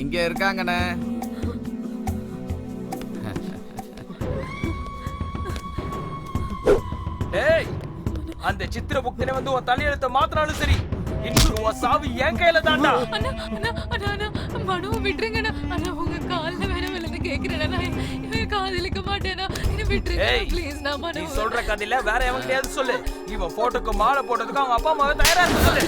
இங்க இருக்காங்கண்ணே. டேய், அந்த சித்திரகுப்தனை வந்து உன் தலையெழுத்த மாத்தினாலும் சரி, இன்னும் உன் சாவு என் கையில தான்டா. மனுவை விட்டுருங்கண்ணா. ஆனா உங்க கால்ல வேற விழுந்து கேக்குறேன்னா காதலிக்க மாட்டேனா? விட்டுருங்க ப்ளீஸ். நீ சொல்ற கதையில வேற எவங்கிட்டயாவது சொல்லு. இவன் போட்டோக்கு மாலை போட்டதுக்கு அவங்க அப்பா அம்மாவை தயாரா இருக்க சொல்லு.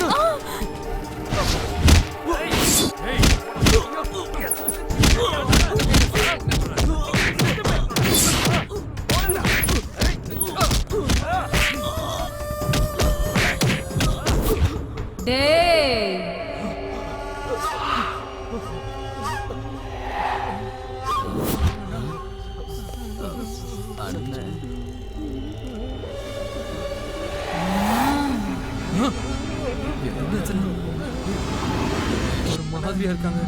ஒரு மாதிரியா இருக்காங்க.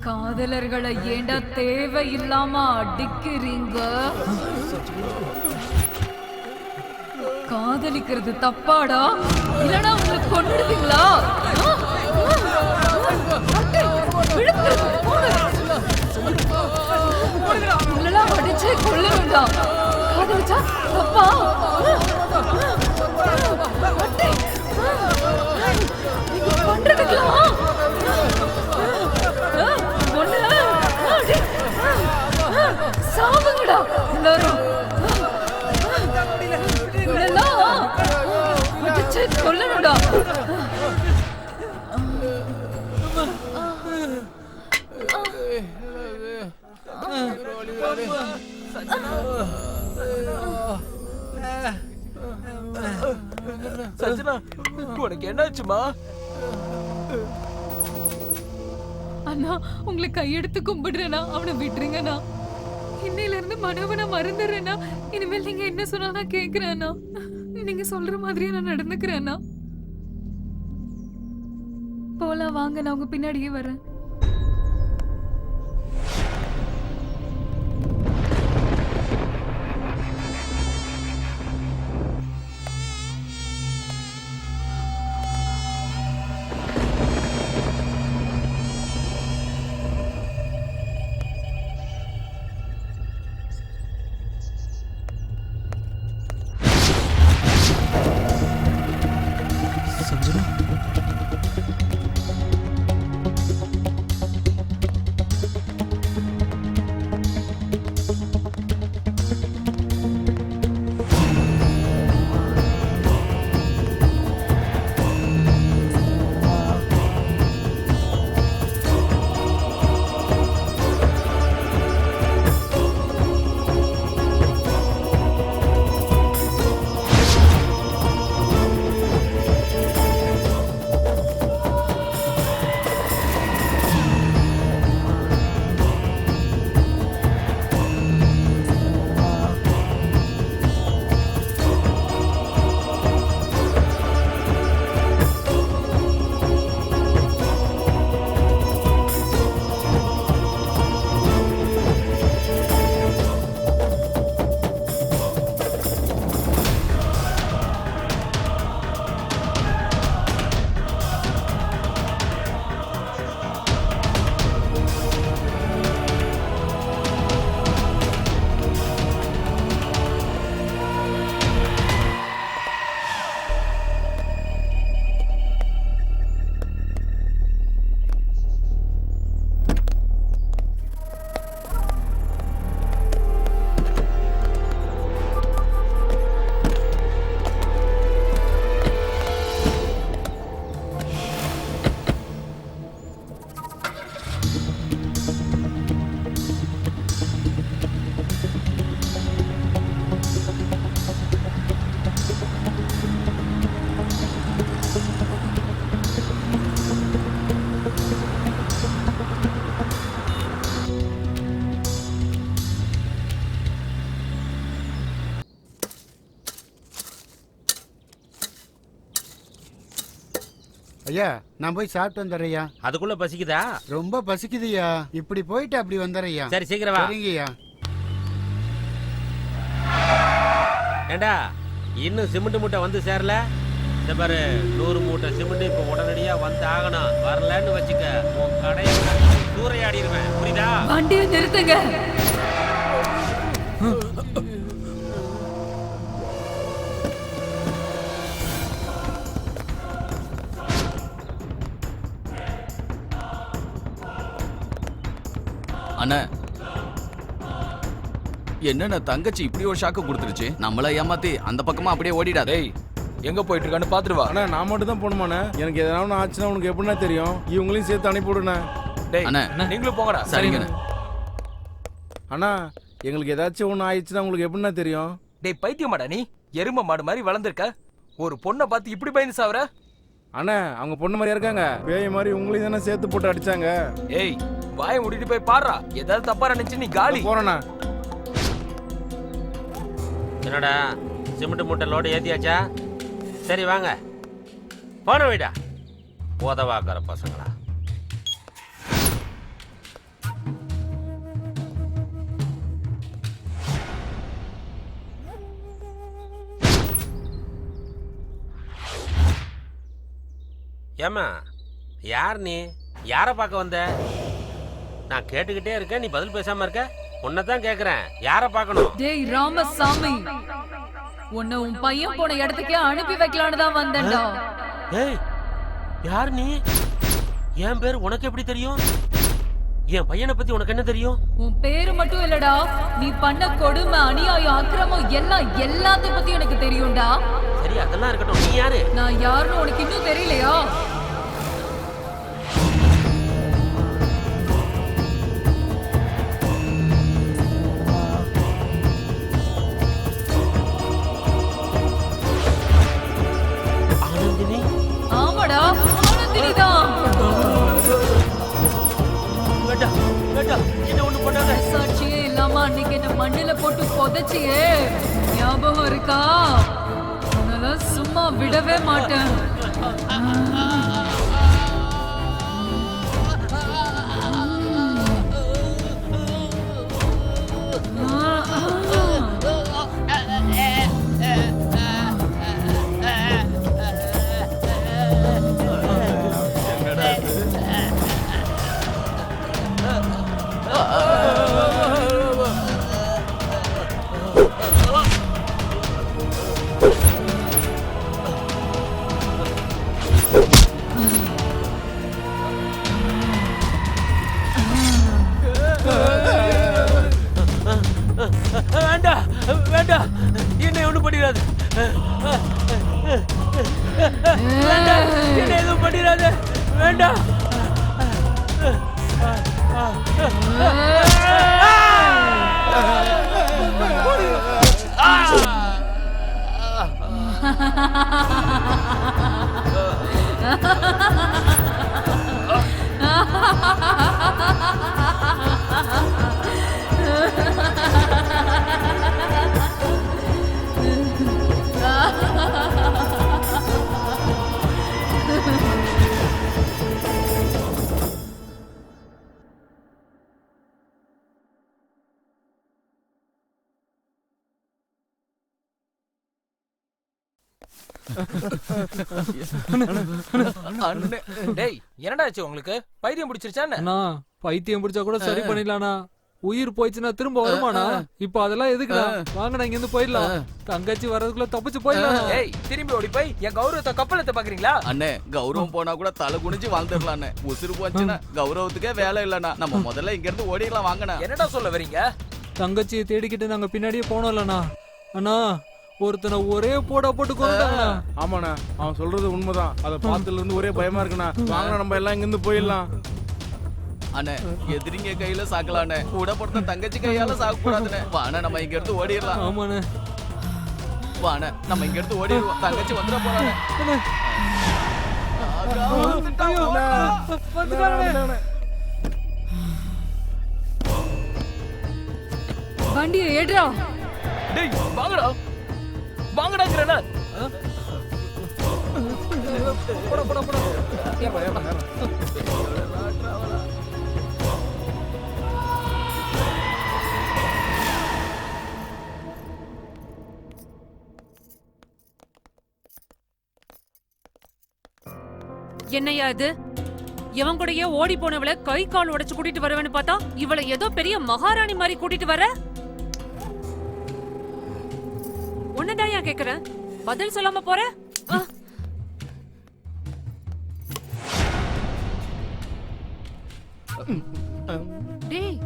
காதலர்களை ஏண்டா தேவையில்லாம அடிக்கிறீங்க? காதலிக்கிறது தப்பாடா? இல்லனா உங்களை கொன்னுடுவீங்களா? உங்களெல்லாம் அடிச்சு கொல்லணும்டா. காதலிச்சா தப்பா? நீங்க பண்றதுக்கெல்லாம் சாவுங்கடா எல்லாரும். கொல்லணும்டா. சஞ்சனா, உனக்கு என்னாச்சுமா? அண்ணா, உங்களை கையெடுத்து கும்பிடுறேனா, அவனை விட்டுருங்கண்ணா. இன்னையில இருந்து மனோவனை மறந்துடுறேனா. இனிமேல் நீங்க என்ன சொன்னா கேக்குறேன்னா. நீங்க சொல்ற மாதிரியே நான் நடந்துக்கிறேன்னா. போலாம் வாங்க, நான் உங்க பின்னாடியே வரேன். ஐயா, நான் போய் சாப்பிட்டு வந்துடுறேயா. அதுக்குள்ள பசிக்குதா? ரொம்ப பசிக்குதுயா. இப்படி போயிட்டு அப்படி வந்துடுறேயா. சரி, சீக்கிரம் வா. சரிங்கய்யா. ஏண்டா, இன்னும் சிமெண்ட் மூட்டை வந்து சேரல? இந்த பாரு, 100 மூட்டை சிமெண்ட் இப்ப உடனடியா வந்து ஆகணும். வரலன்னு வச்சுக்க, உன் கடையை சூறையாடிடுவேன். புரியுதா? வண்டியை நிறுத்துங்க. அண்ணா, என்னண்ணா தங்கச்சி இப்படி ஒரு ஷாக்கு கொடுத்துருச்சு. நம்மள ஏமாத்தி அந்த பக்கமா அப்படியே ஓடிடாதே. எங்க போயிட்டு இருக்கான்னு பாத்துருவா. அண்ணா, நான் மட்டும் தான் போகணுமாண்ணே? எனக்கு எதனா ஆச்சுன்னா உனக்கு எப்படின்னா தெரியும். இவங்களையும் சேர்த்து அனுப்பி விடுண்ணே. அண்ணா, நீங்களும் போங்கடா. சரிங்கண்ணா. அண்ணா, எங்களுக்கு ஏதாச்சும் ஒன்று ஆயிடுச்சுன்னா உங்களுக்கு எப்படின்னா தெரியும்? டேய் பைத்தியமாடா நீ? எரும மாடு மாதிரி வளர்ந்துருக்க, ஒரு பொண்ணை பார்த்து இப்படி பயந்து சாவற? அண்ணா, அவங்க பொண்ணு மாதிரியா இருக்காங்க. பேய் மாதிரி உங்களையும் தானே சேர்த்து போட்டு அடிச்சாங்க. ஏய், வாயை மூடிட்டு போய் பாடுறா. ஏதாவது தப்பா நினைச்சு நீ காலி. போறேண்ணா. என்னடா, சிமெண்ட் மூட்டை லோடு ஏத்தியாச்சா? சரி வாங்க, போன வீடா உதவாக்கிற பசங்களா. ஏம்மா யார் நீ? யாரை பார்க்க வந்த? நான் கேட்டுக்கிட்டே இருக்கேன், நீ பதில் பேசாம இருக்க. உன்னைத்தான் கேக்குறேன், யாரை பார்க்கணும்? டேய் ராமசாமி, உன்னை உன் பையன் போன இடத்துக்கே அனுப்பி வைக்கலான்னு தான் வந்தேன்டா. ஏய் யார் நீ? என் பேர் உனக்கு எப்படி தெரியும்? என் பையனை பத்தி உனக்கு என்ன தெரியும்? உன் பேரு மட்டும் இல்லடா, நீ பண்ண கொடுமை, அநியாயம், அக்கிரமம் எல்லாத்தையும் பத்தி எனக்கு தெரியும்டா. சரி அதெல்லாம் இருக்கட்டும், நீ யாரு? நான் யாருன்னு உனக்கு இன்னும் தெரியலையா? ஆனந்தினி? ஆமாடா, ஆனந்தினி தான். வேண்டாம் வேண்டாம், என்ன ஒண்ணு பண்ணாத. சாட்சியே இல்லாம அன்னைக்கு என்ன மண்ணுல போட்டு புதைச்சியே, ஞாபகம் இருக்கா? அதனால சும்மா விடவே மாட்டேன். வேண்டாம் வேண்டாம், என்ன ஒண்ணு பண்ணிடாது. வேண்டாம், என்ன எதுவும் பண்ணிடாது. வேண்டாம். டேய் என்னடா ஆச்சு உங்களுக்கு? பைத்தியம் பிடிச்சிருச்சா என்ன? அண்ணா பைத்தியம் பிடிச்சா கூட சரி பண்ணிடலாம்ண்ணா. உயிர் போயிடுச்சுன்னா திரும்ப வருமாண்ணா? இப்ப அதெல்லாம் எதுக்குடா? வாங்கடா இங்க இருந்து போயிடலாம். தங்கச்சி வர்றதுக்குள்ள தப்பிச்சு போயிடலாம். ஏய் திரும்பி ஓடி போய் என் கௌரவத்தை கப்பலத்தை பாக்குறீங்களா? அண்ணே கௌரவம் போனா கூட தலை குனிஞ்சு வாழ்ந்துடலாம் அண்ணே. உசுறு போச்சுன்னா கௌரவத்துக்கே வேலை இல்லண்ணா. நம்ம முதல்ல இங்க இருந்து ஓடிடலாம் வாங்கண்ணா. என்னடா சொல்ல வரீங்க? தங்கச்சியை தேடிக்கிட்டு நாங்க பின்னாடியே போனோம்லண்ணா. அண்ணா ஒருத்தனை ஒரே போடா போட்டு கொண்டாங்கண்ணா. ஆமாண்ணா, அவன் சொல்றது உண்மைதான். அதை பார்த்ததுல இருந்து ஒரே பயமா இருக்குண்ணா. வாங்க நம்ம எல்லாம் இங்க இருந்து போயிடலாம். அண்ணே எதிரிங்க கையில சாக்கலாண்ணே, கூட பொறுத்த தங்கச்சி கையால சாக்க கூடாதுண்ணே. வாண்ணே நம்ம இங்க இருந்து ஓடிடலாம். ஆமாண்ணே வாண்ணே நம்ம இங்க இருந்து ஓடிடுவோம். தங்கச்சி வந்துட போறானே. வண்டியை ஏடுறா. டேய் வாங்கடா வாங்கடாங்கறேனா? போடா போடா போடா. என்னையா இது? இவன் கூடயே ஓடி போனவளை கை கால் உடைச்சு கூட்டிட்டு வருவேன்னு பார்த்தா இவளை ஏதோ பெரிய மகாராணி மாதிரி கூட்டிட்டு வர. உன்னதாயா கேக்குறேன், பதில் சொல்லாம போற? டேய்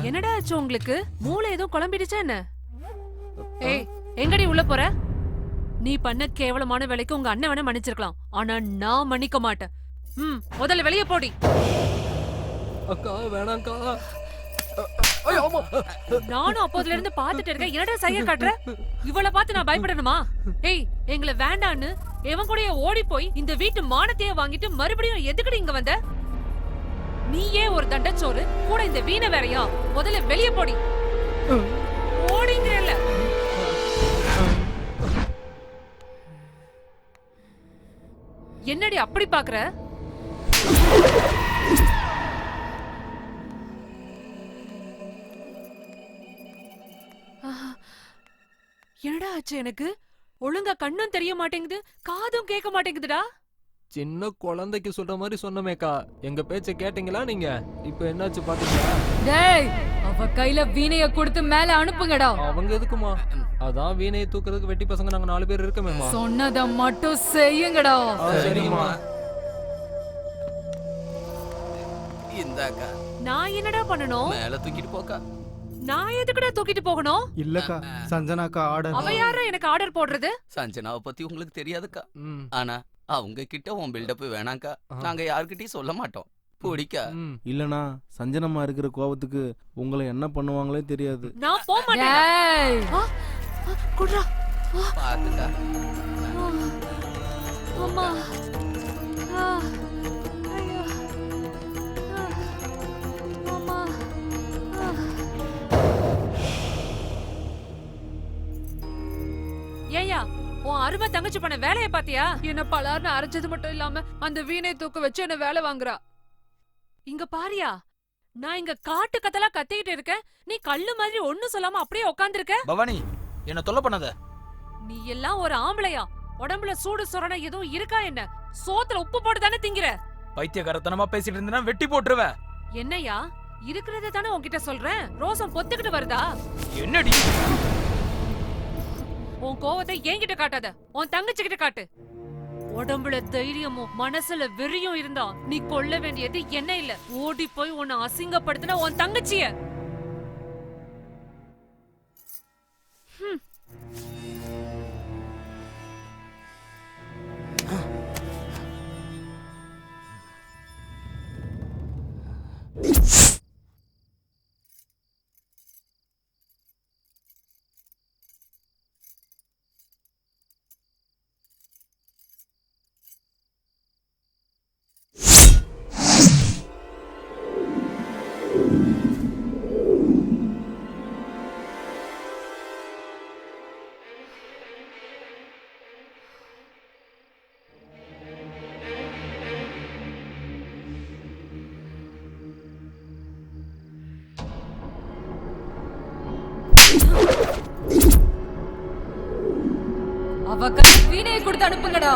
என்னடா ஆச்சு உங்களுக்கு? மூளை ஏதோ குழம்பிடுச்சா என்ன? ஏய் எங்கடி உள்ள போற? நீ பண்ண கேவலமான வேலைக்கு உங்க அண்ணன் வேணா மன்னிச்சிருக்கலாம், ஆனா நான் மன்னிக்க மாட்டேன். முதல்ல வெளியே போடி. அக்கா வேணாம்க்கா. நானும் அப்போதுல இருந்து பாத்துட்டு இருக்கேன், என்னடா சைய காட்டுற? இவளை பார்த்து நான் பயப்படணுமா? ஏய் எங்களை வேண்டான்னு எவன் கூடயே ஓடி போய் இந்த வீட்டு மானத்தையே வாங்கிட்டு மறுபடியும் எதுக்குடி இங்க வந்த? நீயே ஒரு தண்டச்சோறு, கூட இந்த வீணை வேறையா? முதல்ல வெளியே போடி. ஓடிங்கறல. என்னடி அப்படி பாக்குற? என்னடா ஆச்சு எனக்கு? ஒழுங்கா கண்ணும் தெரிய மாட்டேங்குது, காதும் கேட்க மாட்டேங்குதுடா. சின்ன குழந்தைக்கு சொல்ற மாதிரி சொன்னமேக்கா. எங்க பேச்ச கேட்டீங்களா நீங்க? இப்ப என்னாச்சு பாத்தீங்களா? டேய் அவ கையில வீணைய கொடுத்து மேல அனுப்புங்கடா. அவங்க எதுக்குமா? அதான் வீணையை தூக்குறதுக்கு வெட்டி பசங்க நாங்க 4 பேர் இருக்கமேமா. சொன்னத மட்டும் செய்யுங்கடா. சரிங்கம்மா. இந்தாக்கா. நான் என்னடா பண்ணணும்? மேல தூக்கிட்டு போக்கா. நான் எதுக்குடா தூக்கிட்டு போகணும்? இல்லக்கா, சஞ்சனாக்கா ஆர்டர். அவ யாரா எனக்கு ஆர்டர் போடுறது? சஞ்சனாவை பத்தி உங்களுக்கு தெரியாதுக்கா. ஆனா அவங்க கிட்ட உன் பில்டப் வேணாக்கா. நாங்க யார்கிட்டயும் சொல்ல மாட்டோம். பிடிக்கா? இல்லனா சஞ்சனம்மா இருக்கிற கோபத்துக்கு உங்களை என்ன பண்ணுவாங்களே தெரியாது. நான் போக மாட்டேன். குட்ரா. பாத்துக்கா. அம்மா. அம்மா. ஏயா உன் அருமை தங்கச்சி பண்ண வேலையை பாத்தியா? என்ன பலார்னு அரைச்சது மட்டும் இல்லாம அந்த வீணை தூக்க வச்சு என்ன வேலை வாங்குறா. இங்க பாரியா, நான் இங்க காட்டு கத்தலா கத்திக்கிட்டு இருக்கேன். நீ கல்லு மாதிரி ஒண்ணும் சொல்லாம அப்படியே உட்கார்ந்திருக்க. பவானி என்ன தொல்லை பண்ணாத. நீ எல்லாம் ஒரு ஆம்பளையா? உடம்புல சூடு சொரணை எதுவும் இருக்கா என்ன? சோத்துல உப்பு போட்டு தானே திங்கிற. பைத்தியக்காரத்தனமா பேசிட்டு இருந்தேன்னா வெட்டி போட்டுருவேன். என்னையா இருக்கிறத தானே உன்கிட்ட சொல்றேன். ரோசம் பொத்துக்கிட்டு வருதா? என்னடி? உன் கோவத்தை என்கிட்ட காட்டாத, உன் தங்கச்சி கிட்ட காட்டு. உடம்புல தைரியமும் மனசுல வெறியும் இருந்தா நீ கொல்ல வேண்டியது என்ன இல்ல, ஓடி போய் உன்னை அசிங்கப்படுத்தின உன் தங்கச்சிய. அவ கையில வீணைய கொடுத்து அனுப்புங்கடா.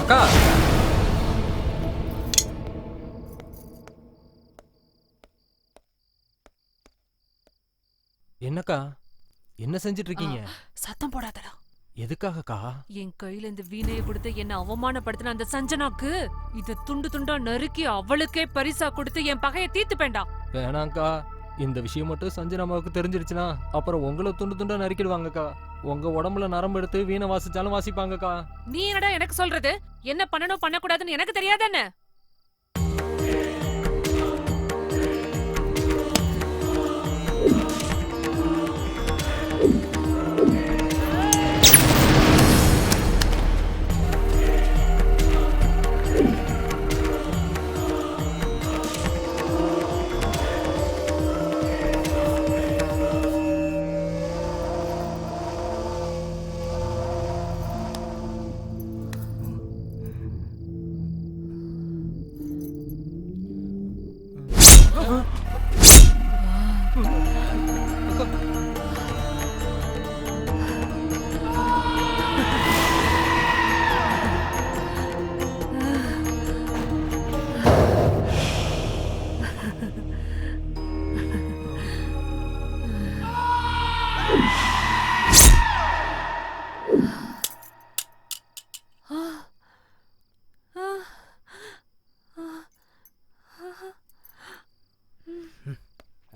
அக்கா, என்னக்கா என்ன செஞ்சிட்டு இருக்கீங்க? சத்தம் போடாதடா. எதுக்காகக்கா? என் கையில இந்த வீணைய கொடுத்து என்ன அவமானப்படுத்தின அந்த சஞ்சனாக்கு இத துண்டு துண்டா நறுக்கி அவளுக்கே பரிசா கொடுத்து என் பகைய தீர்த்துப்பேன்டா. வேணாங்க்கா, இந்த விஷயம் மட்டும் சஞ்சனாமாவுக்கு தெரிஞ்சிருச்சுன்னா அப்புறம் உங்களை துண்டு துண்டா நறுக்கிடுவாங்கக்கா. உங்க உடம்புல நரம்பு எடுத்து வீணை வாசிச்சாலும் வாசிப்பாங்கக்கா. நீ என்னடா எனக்கு சொல்றது? என்ன பண்ணணும் பண்ணக்கூடாதுன்னு எனக்கு தெரியாத என்ன?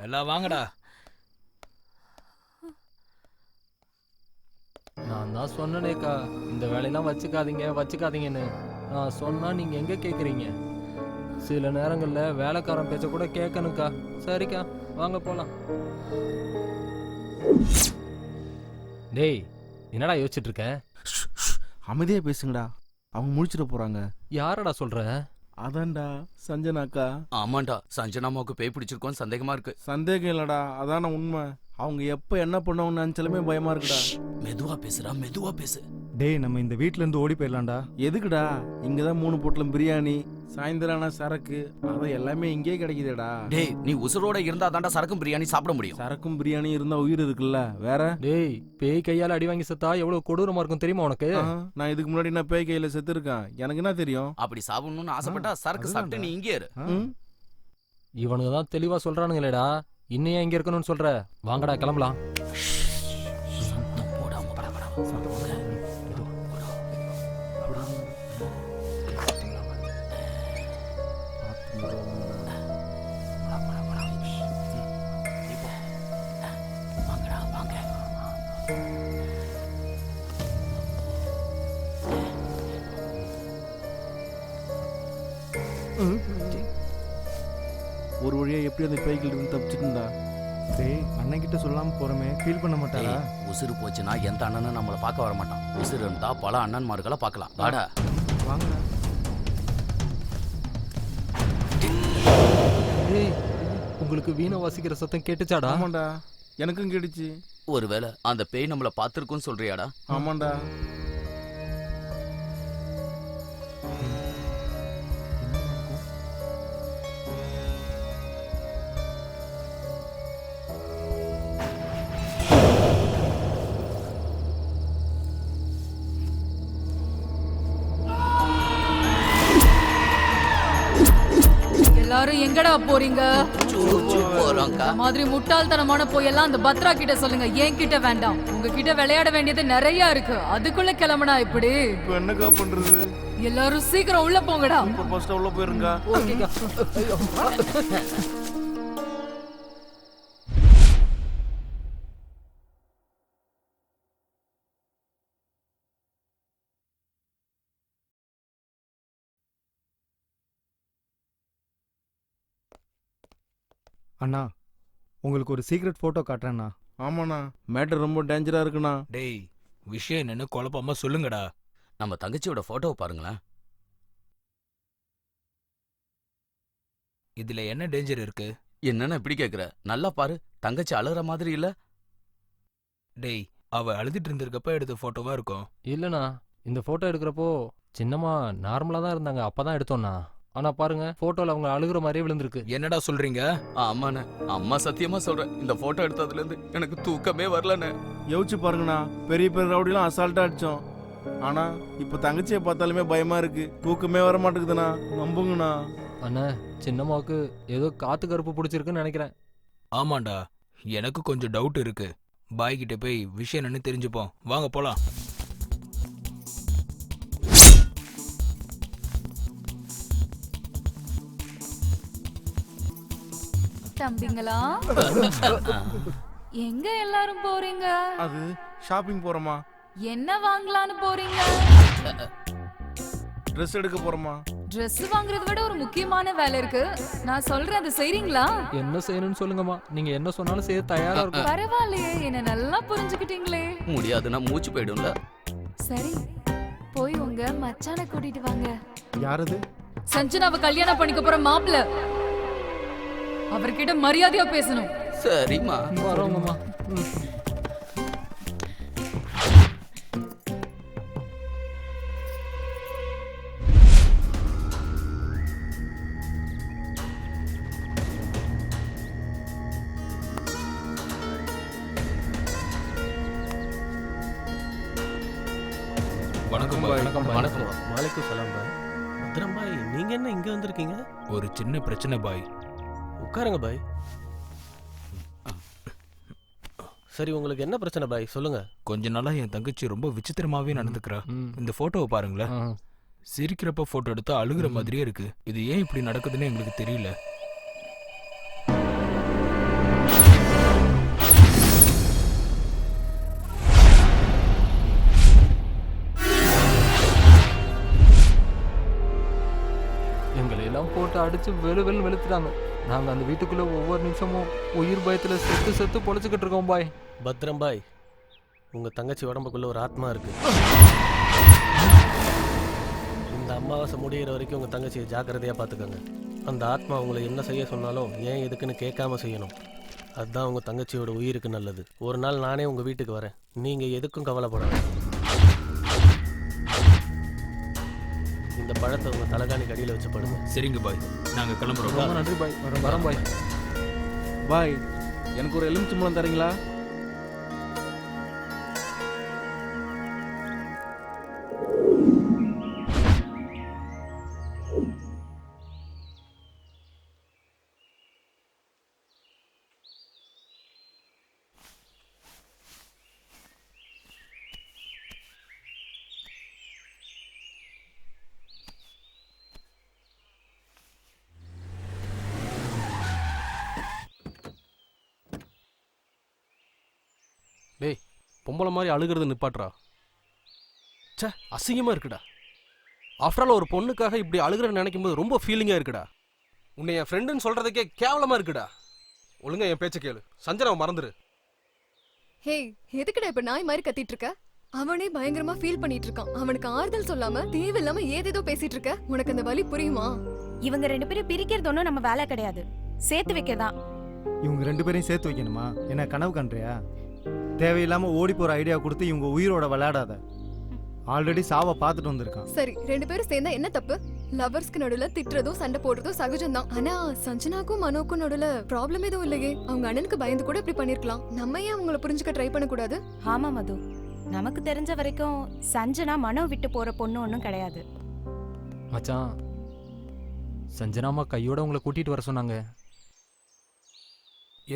எல்லாம் வாங்கடா. நான் தான் சொன்னேனேக்கா, இந்த வேலையெல்லாம் வச்சுக்காதீங்கன்னு. நான் சொன்னா நீங்க எங்க கேக்குறீங்க? சில நேரங்கள்ல வேலைக்காரன் பேச்ச கூட கேட்கணுக்கா. சரிக்கா, வாங்க போலாம். டேய் என்னடா யோசிச்சுட்டு இருக்க? அமைதியா பேசுங்கடா, அவங்க முடிச்சிட போறாங்க. யாரடா சொல்ற? அதான்டா சஞ்சனாக்கா. ஆமாண்டா, சஞ்சனாமாவுக்கு பேய் பிடிச்சிருக்கோன்னு சந்தேகமா இருக்கு. சந்தேகம் இல்லடா, அதான உண்மை. அவங்க எப்ப என்ன பண்ணுவாங்கன்னு நினைச்சாலுமே பயமா இருக்குடா. மெதுவா பேசுறா, மெதுவா பேசு. டேய் நம்ம இந்த வீட்ல இருந்து ஓடி போயிடலாம்டா. எதுக்குடா? இங்கதான் 3 பொட்டலம் பிரியாணி, சாயந்தரான சரக்கு, அது எல்லாமே இங்கே கிடைக்குதுடா. டேய் நீ உசுரோட இருந்தா தாண்டா சரக்கும் பிரியாணி சாப்பிட முடியும். சரக்கும் பிரியாணி இருந்தா உயிர் இருக்குல்ல, வேற? டேய் பேய் கையால அடி வாங்கி செத்தா எவ்வளவு கொடூரமா இருக்கும் தெரியுமா உனக்கு? நான் இதுக்கு முன்னாடி நான் பேய் கையில செத்து இருக்கேன், எனக்கு என்ன தெரியும்? அப்படி சாப்பிடணும்னு ஆசைப்பட்டா சரக்கு சாப்பிட்டு நீ இங்கே இரு. இவனுங்க தான் தெளிவா சொல்றானுங்களேடா, இன்னும் இங்க இருக்கணும்னு சொல்ற? வாங்கடா கிளம்பலாம். ஒரு வழியா எப்படி அந்த பேய்கிட்ட இருந்து தப்பிச்சிட்டுடா. டேய் அண்ணன் கிட்ட சொல்லாம போறமே, ஃபீல் பண்ண மாட்டாரா? உசுறு போச்சுன்னா எந்த அண்ணனும் நம்மளை பார்க்க வர மாட்டான். உசுறு இருந்தா பல அண்ணன்மார்களை பார்க்கலாம். வாடா வாங்கடா. டேய் உங்களுக்கு வீணை வாசிக்கிற சத்தம் கேட்டுச்சாடா? ஆமாண்டா, எனக்கும் கேட்டுச்சு. ஒருவேளை அந்த பேய் நம்மள பார்த்திருக்குன்னு சொல்றியாடா? ஆமாண்டா. எல்லாரும் எங்கடா போறீங்க? போறோம்க்கா. மாதிரி முட்டாள்தனமான போயெல்லாம் அந்த பத்ரா கிட்ட சொல்லுங்க, என் கிட்ட வேண்டாம். உங்ககிட்ட விளையாட வேண்டியது நிறைய இருக்கு, அதுக்குள்ள கிளம்புனா இப்படி? இப்போ என்னக்கா பண்றது? எல்லாரும் சீக்கிரம் உள்ள போங்கடா. ஃபர்ஸ்ட் உள்ள போயிருங்க. ஓகேக்கா. அண்ணா உங்களுக்கு ஒரு சீக்ரெட் போட்டோ காட்டுறேண்ணா. ஆமாண்ணா, மேட்டர் ரொம்ப டேஞ்சரா இருக்குண்ணா. டேய் விஷயம் என்னன்னு குழப்பமா சொல்லுங்கடா. நம்ம தங்கச்சியோட போட்டோவை பாருங்களேன். இதுல என்ன டேஞ்சர் இருக்கு? என்னன்னு இப்படி கேக்குற? நல்லா பாரு, தங்கச்சி அழுற மாதிரி இல்ல? டேய் அவ அழுதுட்டு இருந்திருக்கப்ப எடுத்த போட்டோவா இருக்கும். இல்லண்ணா, இந்த போட்டோ எடுக்கிறப்போ சின்னமா நார்மலா தான் இருந்தாங்க, அப்பதான் எடுத்தோம்னா. ஆனா பாருங்க போட்டோல அவங்க அழுகுற மாதிரியே விழுந்திருக்கு. என்னடா சொல்றீங்க? ஆமாண்ணே, அம்மா சத்தியமா சொல்றேன், இந்த போட்டோ எடுத்ததுல இருந்து எனக்கு தூக்கமே வரலண்ணே. யோசிச்சு பாருங்கண்ணா, பெரிய பெரிய ரவுடிலாம் அசால்ட்டா அடிச்சோம். ஆனா இப்ப தங்கச்சியை பார்த்தாலுமே பயமா இருக்கு, தூக்கமே வர மாட்டேங்குதுண்ணா. நம்புங்கண்ணா. அண்ணா சின்னம்மாவுக்கு ஏதோ காத்து கருப்பு பிடிச்சிருக்குன்னு நினைக்கிறேன். ஆமாண்டா, எனக்கு கொஞ்சம் டவுட் இருக்கு. பாய் கிட்ட போய் விஷயம் என்னன்னு தெரிஞ்சுப்போம். வாங்க போலாம். தம்பிங்களா, எங்க எல்லாரும் போறீங்க? அது ஷாப்பிங் போறோமா. என்ன வாங்கலான்னு போறீங்க? ட்ரெஸ் எடுக்க போறோமா. Dress வாங்குறத விட ஒரு முக்கியமான வேலை இருக்கு, நான் சொல்றேன், அதை செய்றீங்களா? என்ன செய்யணும்னு சொல்லுங்கம்மா, நீங்க என்ன சொன்னாலும் செய்ய தயாரா இருக்கும். பரவாயில்லையே, என்ன நல்லா புரிஞ்சுக்கிட்டீங்களே. முடியாதுன்னா மூச்சு போயிடும்ல. சரி, போய் உங்க மச்சானை கூட்டிட்டு வாங்க. யாரது? சஞ்சனாவை கல்யாணம் பண்ணிக்க போற மாப்பிள்ள, அவர்கிட்ட மரியாதையா பேசணும். சரிம்மா, வரோங்கம்மா. வணக்கம் பாய். வணக்கம். வாலைக்கும் சலாம் பாய். பத்ரம் பாய், நீங்க என்ன இங்க வந்திருக்கீங்க? ஒரு சின்ன பிரச்சனை பாய். உட்காருங்க பாய். சரி, உங்களுக்கு என்ன பிரச்சனை பாய், சொல்லுங்க. கொஞ்ச நாளா என் தங்கச்சி ரொம்ப விசித்திரமாவே நடந்துக்கிறா. இந்த போட்டோவை பாருங்களேன். சிரிக்கிறப்ப போட்டோ எடுத்தா அழுகுற மாதிரியே இருக்கு. இது ஏன் இப்படி நடக்குதுன்னு எங்களுக்கு தெரியல. எங்களை எல்லாம் போட்டு அடிச்சு வெளுன்னு வெளுத்துட்டாங்க. நாங்க அந்த வீட்டுக்குள்ள ஒவ்வொரு நிமிஷமும் உயிர் பயத்துல செத்து செத்து பொழைச்சுக்கிட்டு இருக்கோம் பாய். பத்ரம் பாய், உங்க தங்கச்சி உடம்புக்குள்ள ஒரு ஆத்மா இருக்கு. இந்த அமாவாசை முடிகிற வரைக்கும் உங்க தங்கச்சியை ஜாக்கிரதையா பார்த்துக்கோங்க. அந்த ஆத்மா உங்களை என்ன செய்ய சொன்னாலும் ஏன் எதுக்குன்னு கேட்காம செய்யணும். அதுதான் உங்க தங்கச்சியோட உயிருக்கு நல்லது. ஒரு நாள் நானே உங்க வீட்டுக்கு வரேன். நீங்க எதுக்கும் கவலைப்படாது. இந்த பழத்தை உங்க தலைகாணி கடியில் வச்சு படுங்க. சரிங்க பாய், நாங்க கிளம்புறோம். ரொம்ப நன்றி பாய். வரோம் பாய். பாய், எனக்கு ஒரு எலுமிச்சம்பழம் தரீங்களா? டேய், பொம்பளை மாதிரி அழுகிறது நிப்பாட்றா. சே, அசிங்கமாக இருக்குடா. ஆஃப்டர் ஆல் ஒரு பொண்ணுக்காக இப்படி அழுகிறன்னு நினைக்கும் போது ரொம்ப ஃபீலிங்காக இருக்குடா. உன்னை என் ஃப்ரெண்டுன்னு சொல்கிறதுக்கே கேவலமாக இருக்குடா. ஒழுங்கா என் பேச்சை கேளு. சஞ்சனாவை மறந்துரு. ஹே, எதுக்குடா இப்ப நாய் மாதிரி கத்திட்டு இருக்க? அவனே பயங்கரமா ஃபீல் பண்ணிட்டு இருக்கான். அவனுக்கு ஆறுதல் சொல்லாம தேவையில்லாம ஏதேதோ பேசிட்டு இருக்க. உனக்கு அந்த வலி புரியுமா? இவங்க 2 பேரும் பிரிக்கிறது ஒன்றும் நம்ம வேலை கிடையாது, சேர்த்து வைக்கதான். இவங்க 2 பேரையும் சேர்த்து வைக்கணுமா? என்ன கனவு கண்றியா? தேவையில்லாம ஓடி போற ஐடியா கொடுத்து இவங்க உயிரோட விளையாடாத. ஆல்ரெடி சாவை பார்த்துட்டு வந்திருக்கான். சரி, 2 பேரும் சேர்ந்தா என்ன தப்பு? லவர்ஸ்க்கு நடுவுல திட்டுறதும் சண்டை போடுறதும் சகஜம்தான். ஆனா சஞ்சனாக்கும் மனோக்கும் நடுவுல ப்ராப்ளம் எதுவும் இல்லையே. அவங்க அண்ணனுக்கு பயந்து கூட இப்படி பண்ணிருக்கலாம். நம்ம ஏன் அவங்கள புரிஞ்சுக்க ட்ரை பண்ண கூடாது? ஆமா மது, நமக்கு தெரிஞ்ச வரைக்கும் சஞ்சனா மனோ விட்டு போற பொண்ணு ஒன்றும் கிடையாது. மச்சான், சஞ்சனாமா கையோட உங்களை கூட்டிட்டு வர சொன்னாங்க.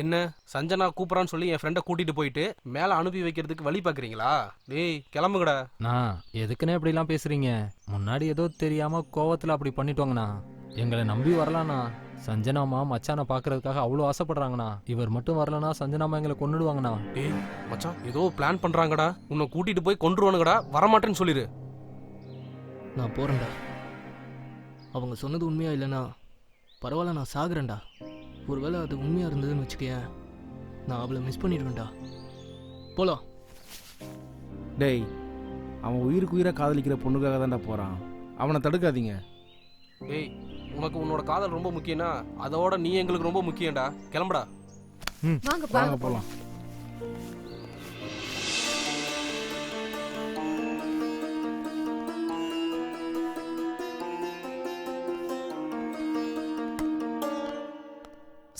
என்ன சஞ்சனா கூப்பிட்றான்னு சொல்லி என் ஃப்ரெண்டை கூட்டிட்டு போயிட்டு மேலே அனுப்பி வைக்கிறதுக்கு வழி பார்க்குறீங்களா? டேய், கிளம்புங்கடா. நான் எதுக்குன்னே இப்படிலாம் பேசுறீங்க? முன்னாடி ஏதோ தெரியாம கோவத்துல அப்படி பண்ணிட்டோங்கண்ணா. எங்களை நம்பி வரலாண்ணா. சஞ்சனாமா மச்சானை பார்க்கறதுக்காக அவ்வளோ ஆசைப்படுறாங்கண்ணா. இவர் மட்டும் வரலனா சஞ்சனாமா எங்களை கொன்னுடுவாங்கண்ணா. டேய் மச்சான், ஏதோ பிளான் பண்றாங்கடா. உன்னை கூட்டிட்டு போய் கொன்றுவானுங்கடா. வரமாட்டேன்னு சொல்லிடு. நான் போறேன்டா. அவங்க சொன்னது உண்மையா இல்லைன்னா பரவாயில்ல, நான் சாகுறேன்டா. ஒருவேளை அது உண்மையா இருந்ததுன்னு வச்சுக்கேன், நான் அவளை மிஸ் பண்ணிடுவேன்டா. போலாம். டேய், அவன் உயிருக்கு உயிரை காதலிக்கிற பொண்ணுக்காக தான்டா போறான். அவனை தடுக்காதீங்க. டேய், உனக்கு உன்னோட காதல் ரொம்ப முக்கியம்னா அதோட நீ எங்களுக்கு ரொம்ப முக்கியம்டா. கிளம்புடா. வாங்க போலாம்.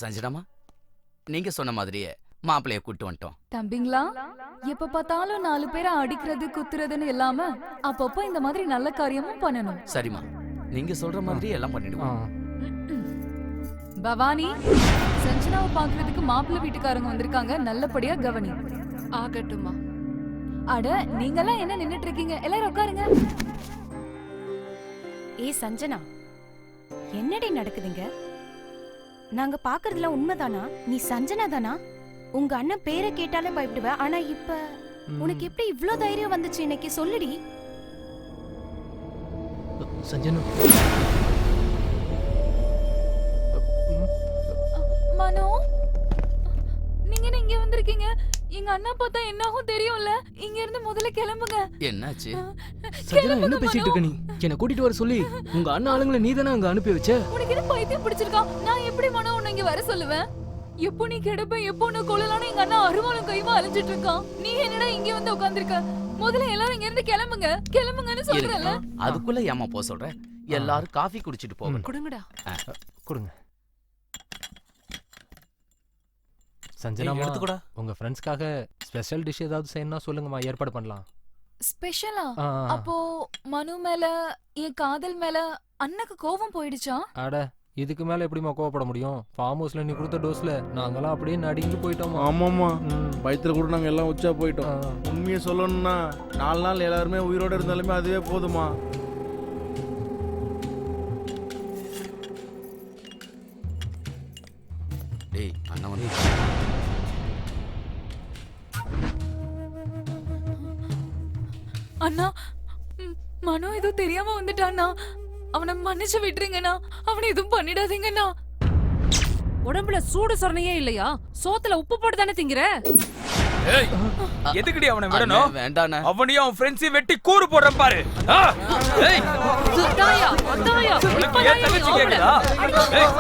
சஞ்சனாமா, நீங்க சொன்ன மாதிரியே மாப்பிள்ளைய கூட்டு வந்துட்டோம். தம்பிங்களா, எப்ப பார்த்தாலும் 4 பேரை அடிக்கிறது குத்துறதுன்னு இல்லாம அப்பப்போ இந்த மாதிரி நல்ல காரியமும் பண்ணணும். சரிம்மா, நீங்க சொல்ற மாதிரி எல்லாம் பண்ணிடுவோம். பவானி, சஞ்சனாவை பாக்குறதுக்கு மாப்பிள்ளை வீட்டுக்காரங்க வந்திருக்காங்க, நல்லபடியா கவனி. ஆகட்டுமா. அட, நீங்கெல்லாம் என்ன நின்னுட்டு இருக்கீங்க? எல்லாரும் உட்காருங்க. ஏய் சஞ்சனா, என்னடி நடக்குதுங்க? நாங்க பாக்குறதுல உண்மைதானா? நீ சஞ்சனா தானா? உங்க அண்ணன் பேரை கேட்டாலே பயப்படுவ. ஆனா இப்ப உனக்கு எப்படி இவ்ளோ தைரியம் வந்துச்சு? இன்னைக்கு சொல்லுடி. சஞ்சனா, மனோ, நீங்க என்ன இங்க வந்திருக்கீங்க? எங்க அண்ணா பார்த்தா என்ன ஆகும் தெரியும்ல. இங்க இருந்து முதல்ல கிளம்புங்க. என்னாச்சு? சஞ்சனா, என்ன பேசிட்டு இருக்க நீ? என்ன கூட்டிட்டு வர சொல்லி உங்க அண்ணா ஆளுங்களை நீ தானே அங்க அனுப்பி வச்ச? உனக்கு என்ன பைத்தியம் பிடிச்சிருக்கா? நான் எப்படி மனோ உன்னை இங்க வர சொல்லுவேன்? எப்போ நீ கிடப்ப, எப்போ உன்னை கொள்ளலான்னு எங்க அண்ணா அருவாளும் கைமா அழிஞ்சிட்டு இருக்கான். நீ என்னடா இங்க வந்து உட்கார்ந்திருக்க? முதல்ல எல்லாரும் இங்க இருந்து கிளம்புங்க, கிளம்புங்கன்னு சொல்றேன்ல. அதுக்குள்ள ஏமா போ சொல்ற? எல்லாரும் காஃபி குடிச்சிட்டு போகணும். கொடுங்கடா. கொடுங்க. சஞ்சனாமா, உங்க ஃப்ரெண்ட்ஸ்க்காக ஸ்பெஷல் டிஷ் ஏதாவது செய்யணும்னா சொல்லுங்கம்மா, ஏற்பாடு பண்ணலாம். ஸ்பெஷலா? அப்போ மனு மேல, என் காதல் மேல அண்ணனுக்கு கோபம் போயிடுச்சா? அட, இதுக்கு மேல எப்படிமா கோவப்பட முடியும்? ஃபார்ம் ஹவுஸ்ல நீ கொடுத்த டோஸ்ல நாங்கெல்லாம் அப்படியே நடிஞ்சு போயிட்டோம். ஆமாம்மா, பயத்துல கூட நாங்க எல்லாம் உச்சா போயிட்டோம். உண்மையை சொல்லணும்னா 4 நாள் எல்லாருமே உயிரோட இருந்தாலுமே அதுவே போதுமா. டேய், அண்ணா வந்து அண்ணா, மனோ ஏதோ தெரியாம வந்துட்டான்னா அவனை மன்னிச்சு விட்டுருங்கண்ணா. அவனை எதுவும் பண்ணிடாதீங்கண்ணா. உடம்புல சூடு சொரணையே இல்லையா? சோத்துல உப்பு போட்டு தானே திங்கிற? ஏய், எதுக்குடி அவனை விடணும்? அண்ணே, வேண்டாண்ணே. அவனையும் அவன் ஃப்ரெண்ட்ஸையும் வெட்டி கூறு போடுறேன் பாரு. ஆ? ஏய், உனக்கு ஏன் தங்கச்சி கேக்குதா? ஏய்.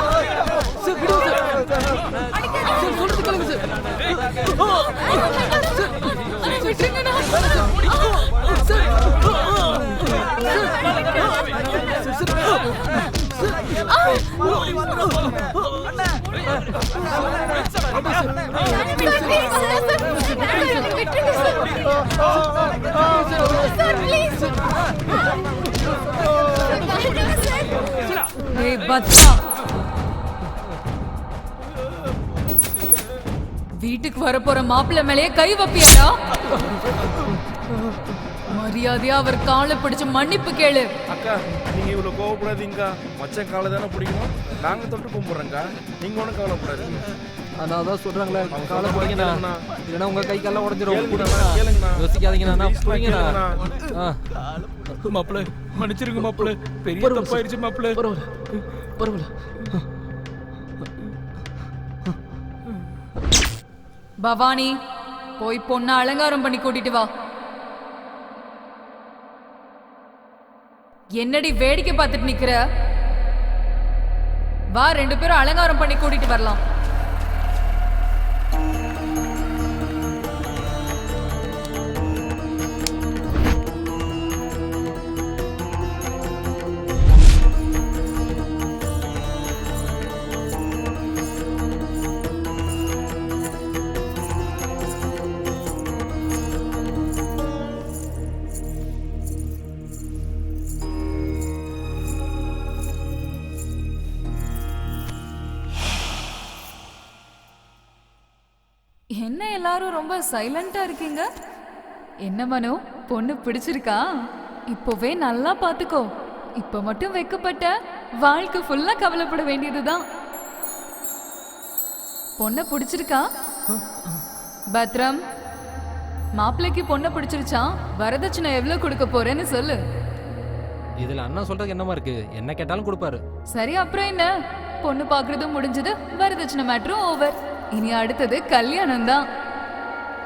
ஏய் பத்மா, வீட்டுக்கு வரப்போற மாப்பிள்ளை மேலேயே கை வைப்பியாடா? மரியாதையா அவர் காலை பிடிச்சு மன்னிப்பு கேளு. அக்கா நீங்க இவ்வளவு கோவப்படாதீங்கக்கா. மச்சன் காலை தானே பிடிக்கணும். நாங்க தொட்டு கும்பிடுறோங்க. நீங்க ஒன்றும் கவலைப்படாதீங்க. அதான் அதான் சொல்றாங்களே, காலை பிடிங்கண்ணா, இல்லைன்னா உங்க கை கால உடஞ்சிரும். கேளுங்கண்ணா. யோசிக்காதீங்கண்ணா, புரியுங்கண்ணா. மாப்பிள்ள மன்னிச்சிருங்க மாப்பிள்ள, பெரிய தப்பாயிருச்சு மாப்பிள்ள. பரவாயில்ல. பவானி, போய் பொண்ணை அலங்காரம் பண்ணி கூட்டிட்டு வா. என்னடி வேடிக்கை பார்த்துட்டு நிக்கிற? வா, 2 பேரும் அலங்காரம் பண்ணி கூட்டிட்டு வரலாம். என்ன எல்லாரும் ரொம்ப சைலண்டா இருக்கீங்க? என்ன மனு, பொண்ணு பிடிச்சிருக்கா? இப்போவே நல்லா பாத்துக்கோ. இப்ப மட்டும் வெக்கப்பட்ட வாழ்க்கை ஃபுல்லா கவலைப்பட வேண்டியதுதான். பொண்ணை பிடிச்சிருக்கா? பத்ரம், மாப்பிள்ளைக்கு பொண்ணை பிடிச்சிருச்சா? வரதட்சணை எவ்வளவு கொடுக்க போறேன்னு சொல்லு. இதுல அண்ணா சொல்றதுக்கு என்னமா இருக்கு? என்ன கேட்டாலும் கொடுப்பாரு. சரி, அப்புறம் என்ன? பொண்ணு பாக்குறதும் முடிஞ்சது, வரதட்சணை மேட்டரும் ஓவர். இனி அடுத்தது கல்யாணம் தான்.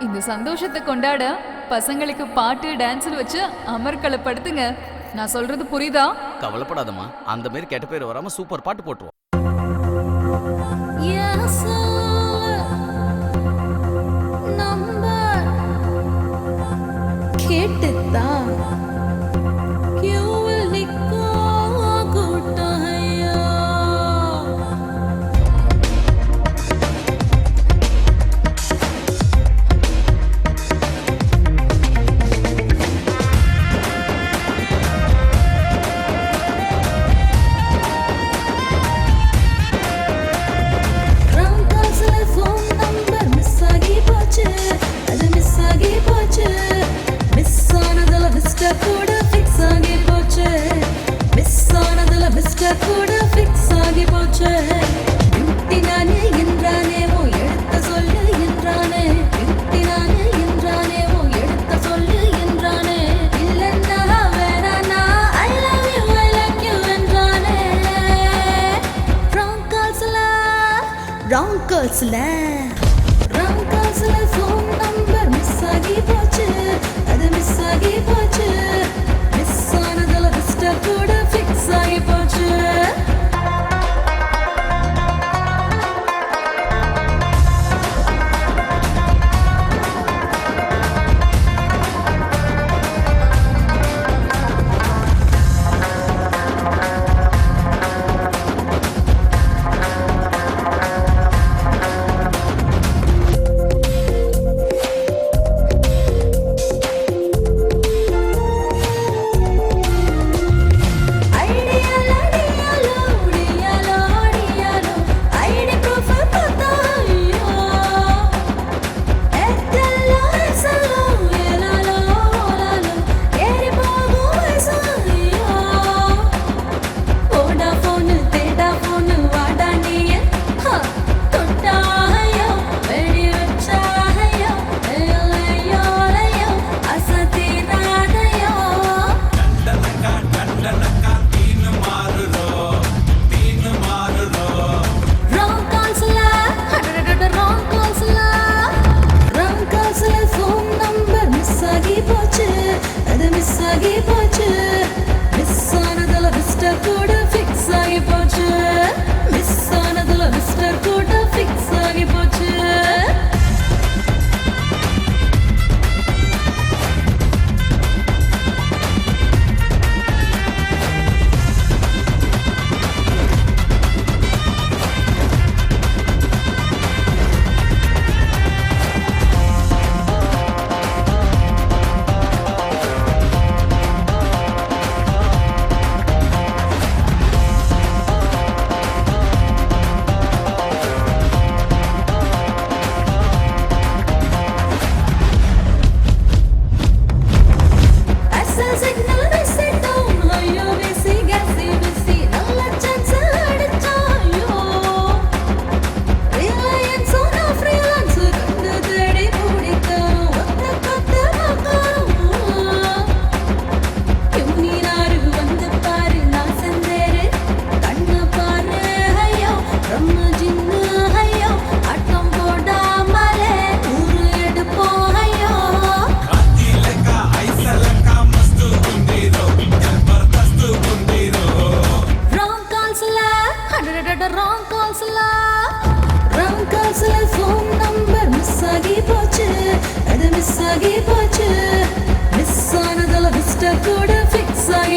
இந்த சந்தோஷத்தை கொண்டாட பசங்களுக்கு பாட்டு டான்ஸ் வச்சு அமர்க்களப்படுத்துங்க. நான் சொல்றது புரியுதா? கவலைப்படாதம்மா, அந்த மாதிரி கெட்ட பேர் வராம சூப்பர் பாட்டு போட்டுருவோம். கேட்டுதான் ஐடியால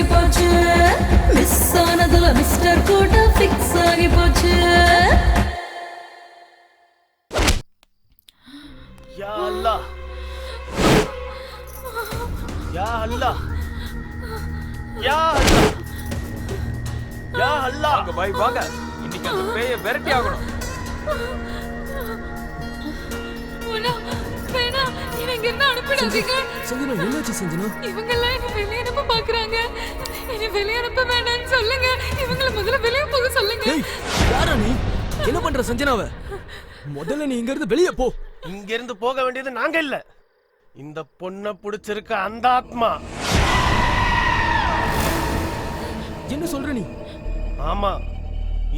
ஆகி போச்சு மிஸ் ஆனதுல மிஸ்டர் கூட ஃபிக்ஸ் ஆகி போச்சு யா அல்லாஹ் யா அல்லாஹ் யா அல்லாஹ் யா அல்லாஹ் வாங்க பாய் வாங்க இன்னைக்கு அந்த பேயை விரட்டி ஆகணும் உனா வேணா இவங்க என்ன அனுப்பிடாதீங்க சஞ்சனா என்னாச்சு சஞ்சனா இவங்க எல்லாம் என்ன வெளிய அனுப்ப பாக்குறாங்க என்ன வெளிய அனுப்ப வேண்டாம்னு சொல்லுங்க இவங்கள முதல்ல வெளிய போக சொல்லுங்க ஏய் யாரா நீ என்ன பண்ற சஞ்சனாவ முதல்ல நீ இங்க இருந்து வெளிய போ இங்க இருந்து போக வேண்டியது நாங்க இல்ல இந்த பொண்ண புடிச்சிருக்க அந்த ஆத்மா என்ன சொல்ற நீ ஆமா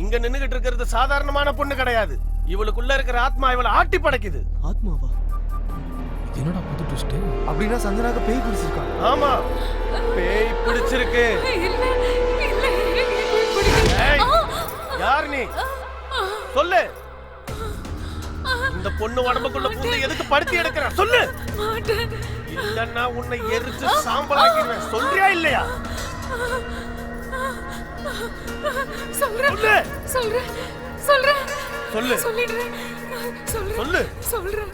இங்க நின்னுகிட்டு இருக்கிறது சாதாரணமான பொண்ணு கிடையாது இவளுக்குள்ள இருக்கிற ஆத்மா இவளை ஆட்டி படைக்குது ஆத்மாவா என்னடா புது ட்விஸ்ட் அப்படின்னா சஞ்சனாக்கு பேய் பிடிச்சிருக்கா ஆமா பேய் பிடிச்சிருக்கு இல்ல இல்ல எனக்கு பிடிக்கல ஏய், யார் நீ சொல்லு இந்த பொண்ணு உடம்புக்குள்ள பூந்து எதுக்கு படுத்தி எடுக்கற சொல்லு மாட்டேன் இல்லன்னா உன்னை எரிச்சு சாம்பலாக்கிடுவேன் சொல்றியா இல்லையா சொல்றேன் சொல்றேன் சொல்றேன் சொல்லு சொல்லிடுறேன் சொல்றேன் சொல்லு சொல்றேன்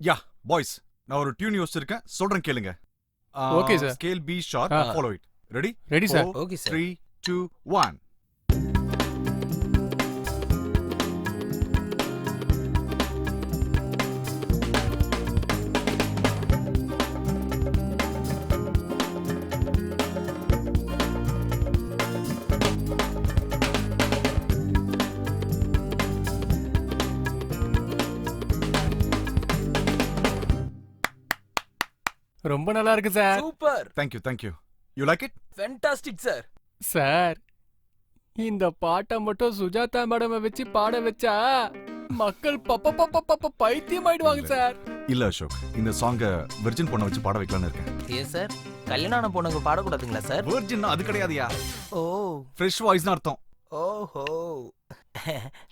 யா பாய்ஸ் நான் ஒரு டியூன் யோசிச்சிருக்கேன் சொல்றேன் கேளுங்க Okay, sir. Scale B sharp follow it ready Ready, sir. Okay, sir. 3 2 1 ரொம்ப நல்லா இருக்கு sir super thank you you like it fantastic sir sir இந்த பாட்டை மட்டும் சுஜாதா மேடமை வச்சு பாட வச்சா மக்கள் பைத்தியம் ஆயிடுவாங்க சார் இல்ல அசோக் இந்த சாங்க வெர்ஜின் பொண்ணை வச்சு பாட வைக்கலாம்னு இருக்கேன் ஏன் சார் கல்யாண பொண்ணுங்க பாடக்கூடாதுங்களா சார் வெர்ஜின் அது கிடையாதுயா ஓ ஃப்ரெஷ் வாய்ஸ்னு அர்த்தம் ஓஹோ